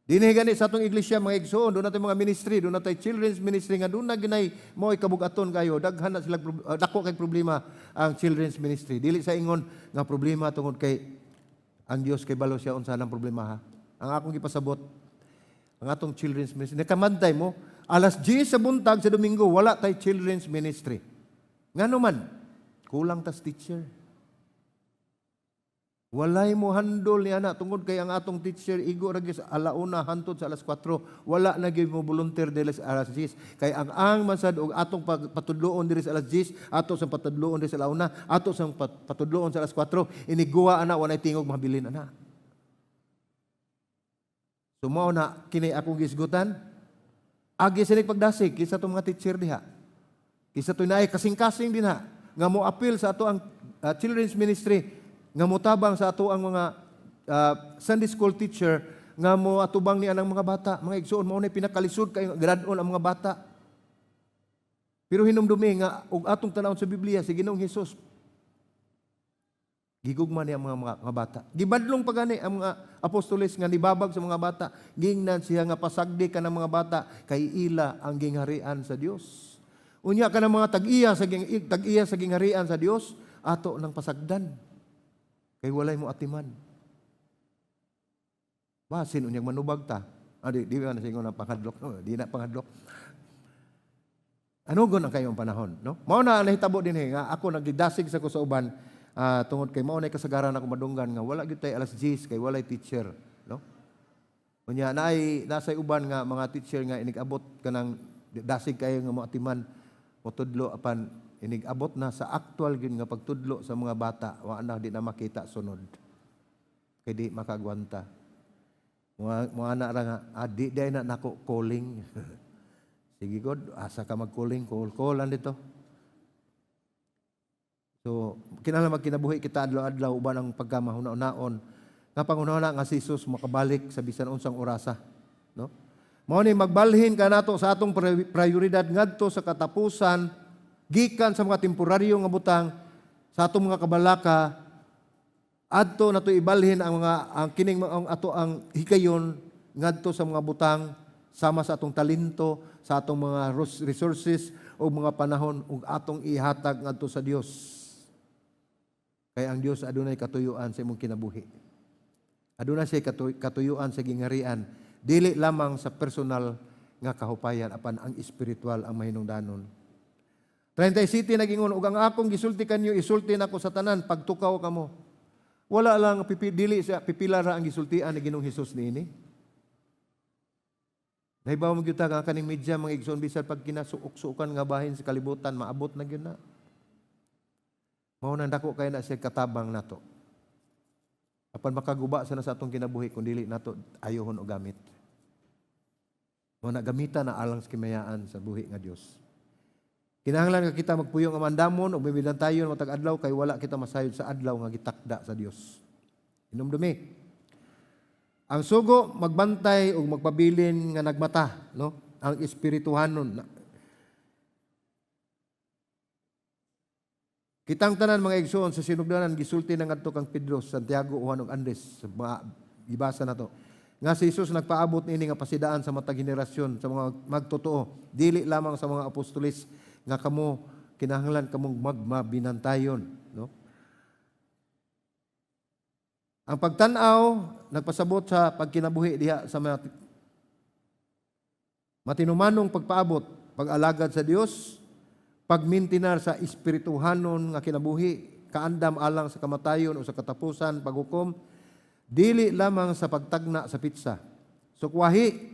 Dinhi gani sa atong iglesia mga igsoon, doon natin mga ministry, doon natin children's ministry nga doon na ginay mo ikabugaton kayo, daghan na sila dako kay problema ang children's ministry. Dili sa ingon nga problema tungod kay ang Dios kay balo siya unsa nang problema ha. Ang akong gipasabot ang atong children's ministry. Nakamantay mo, alas 10 sa buntag sa Domingo wala tay children's ministry. Ngano man kulang tas teacher. Walay mo handol ni ana tungod kay ang atong teacher igo ra sa alauna hantod sa alas 4 wala na gyud mo volunteer dili sa alas 10 kay ang masad og atong patudloon diri sa alas 10 ato sa patudloon diri sa alauna ato sa patudloon sa alas 4 iniguwa ana walay tingog mahabilin ana. Sumao na kini akong gisgutan agi sini pagdasig kisa to mga teacher diha kisa to naay kasing-kasing din ha nga mo appeal sa ato ang children's ministry nga motabang sa ato ang mga Sunday school teacher nga mo atubang ni anang mga bata, mga igsoon mao nay pinakalisod kay grad-on ang mga bata. Pero hinumdumi nga og atong tanawon sa Biblia si Ginoong Hesus Gigugma niya ang mga bata. Gibadlong pa gani ang mga apostoles nga nibabag sa mga bata. Gingnan siya nga pasagdi ka ng mga bata kay ila ang gingharian sa Dios. Unya ka ng mga tag-iya sa gingharian sa Dios ato ng pasagdan. Kay walay mo atiman. Basin unyang manubag ta. Di ba na siya na panghadlok. No? Di na panghadlok. Ano gon ang kayong panahon? No? Mao na nahitabo din nga ako nagdidasig sa ko sa uban tungod kay mao nay kasagaran ako madunggan nga wala gyud tay alas 10 kay walay teacher. No? Unya nasay uban nga mga teacher nga inigabot kanang dasig kayo nga mo atiman mo tudlo apan inigabot na sa actual gyud nga pagtudlo sa mga bata wa na di na makita sunod. Kay di makagwanta. Mga anak ra nga, di na nako calling. Sige God, asa ka mag-calling, call dito. So, kinahanglan magkinabuhi kita adlaw-adlaw uban ang pagkamahuna-unaon. Nga pangunahuna nga si Jesus makabalik sa bisan unsang orasa, no? Mao ni magbalhin ka nato sa atong prioridad ngadto sa katapusan gikan sa mga temporaryo nga butang sa atong mga kabalaka adto nato ibalhin ang ato ang hikayon ngadto sa mga butang sama sa atong talento, sa atong mga resources o mga panahon ug atong ihatag ngadto sa Dios. Kay ang Dios adunay katuyuan sa imong kinabuhi. Adunay siya katuyuan sa gingharian, dili lamang sa personal nga kahupayan apan ang espiritual ang mahinungdanon. 37 nagingon ug ang akong gisulti kanyo isulti nako sa tanan pagtukaw kamo. Wala lang dili sa pipila ra ang gisultian ni Ginoong Hesus niini. Nahibaw mo gyud nga kaning media mga igsoon bisan pag kinasuok-suokan nga bahin sa kalibutan maabot na gyud na. Mao nang dako kay na siya katabang nato. Apan makaguba sa atong kinabuhi kun dili nato ayohon og gamit. Mao na gamitan na alang sa kimayaan sa buhi nga Dios. Kinahanglan nga kita magpuyo nga mandamon ug bibidan tayo matag adlaw kay wala kita masayod sa adlaw nga gitakda sa Dios. Inumdumi. Ang sugo magbantay ug magpabilin nga nagmata, no? Ang espirituhanon. Kitang tanan mga igsoon sa sinugdanan gisulti ng adto kang Pedro, Santiago, Juan ug Andres sa mga gibasa nato. Nga si Jesus nagpaabot niini nga pasidaan sa matag henerasyon sa mga magtotoo, dili lamang sa mga apostoles nga kamo kinahanglan kamong magmabinantayon, no? Ang pagtan-aw nagpasabot sa pagkinabuhi diha sa mga matinumanong pagpaabot, pag-alagad sa Dios, pagmintinar sa espirituhanon nga kinabuhi, kaandam alang sa kamatayon o sa katapusan, paghukom, dili lamang sa pagtagna sa pitsa. Sukwahi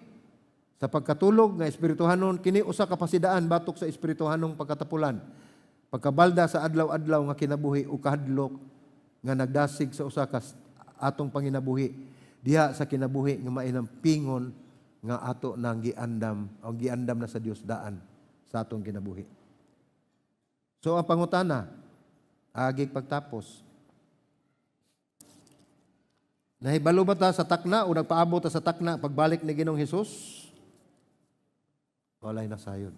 sa pagkatulog nga espirituhanon kini usa ka pasidaan batok sa espirituhanong pagkatapulan. Pagkabalda sa adlaw-adlaw nga kinabuhi o kahadlok nga nagdasig sa usa ka atong panginabuhi diha sa kinabuhi nga mainang pingon nga ato nang giandam o giandam na sa Dios daan sa atong kinabuhi. So ang pangutana agig pagtapos, nahibalo ba ta sa takna o nagpaabot ta sa takna pagbalik ni Ginoong Hesus? Walay na sayon.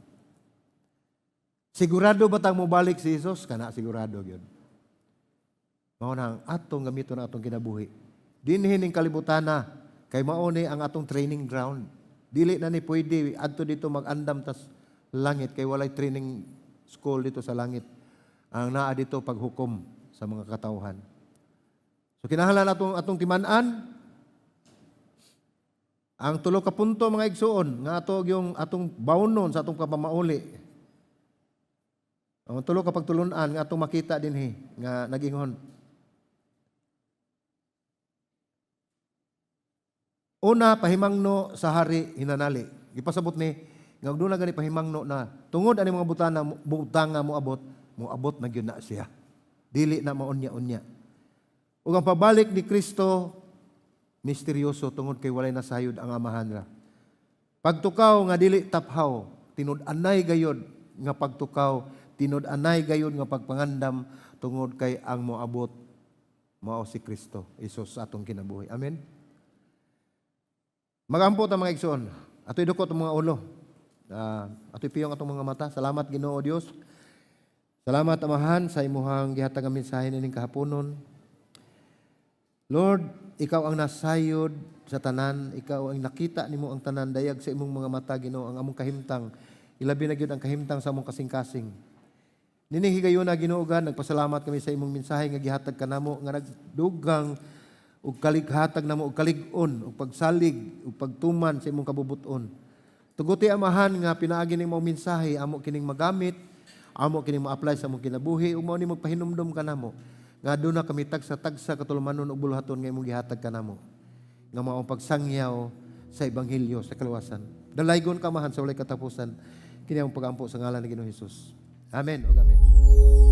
Sigurado ba tang mobalik si Hesus? Kana sigurado gyud. Mao nang atong gamiton atong kinabuhi. Dinhi ning kalibutan na kay mao ni ang atong training ground. Dili na ni pwede adto dito mag-andam tas langit kay walay training school dito sa langit. Ang naa dito paghukom sa mga katawhan. So kinahanglan atong timan-an ang tulo ka punto mga igsoon nga ato yung atong bawnon sa atong pamamauli. Ang tulo ka pagtulunan nga atong makita dinhi nga nagingon. Una, pahimangno sa hari hinanali. Ipasabot ni nga doon na gani pahimangno na tungod ani mga butang nga moabot na gyud na siya. Dili na maunya-unya. Ug ang pabalik ni Kristo misteryoso tungod kay walay nasayod ang amahan ra. Pagtukaw nga dili taphaw, tinud-anay gayod nga pagtukaw, tinud-anay gayod nga pagpangandam tungod kay ang moabot mao si Kristo, Hesus atong kinabuhi. Amen. Magampot ang mga igsoon. Ato'y dukot ang mga ulo. Ato'y piyong atong mga mata. Salamat Ginoo Dios. Salamat Amahan sa imuhang gihatag ang mensahe nining kahaponon. Lord, ikaw ang nasayod sa tanan, ikaw ang nakita nimo ang tanan dayag sa imong mga mata, Ginoo, ang among kahimtang. Ilabi na gyud ang kahimtang sa among kasing-kasing. Nining higayon na Ginoogan, nagpasalamat kami sa imong mensahe nga gihatag kanamo nga nagdugang ug kalighatag namo og kalig-on ug pagsalig ug pagtuman sa imong kabubuton. Tuguti amahan nga pinaagi nimo ang mensahe amo kining magamit, amo kining ma-apply sa among kinabuhi ug mao ni magpahinumdom kanamo nga aduna kami tagsa-tagsa katulmanon ug bulhaton nga imong gihatag kanamo nga mao ang pagsangyaw sa ebanghelyo sa kaluwasan. Dalaygon ka mahan sa walay katapusan kini ang pagampo sa ngalan ni Ginoong Hesus. Amen ug amen.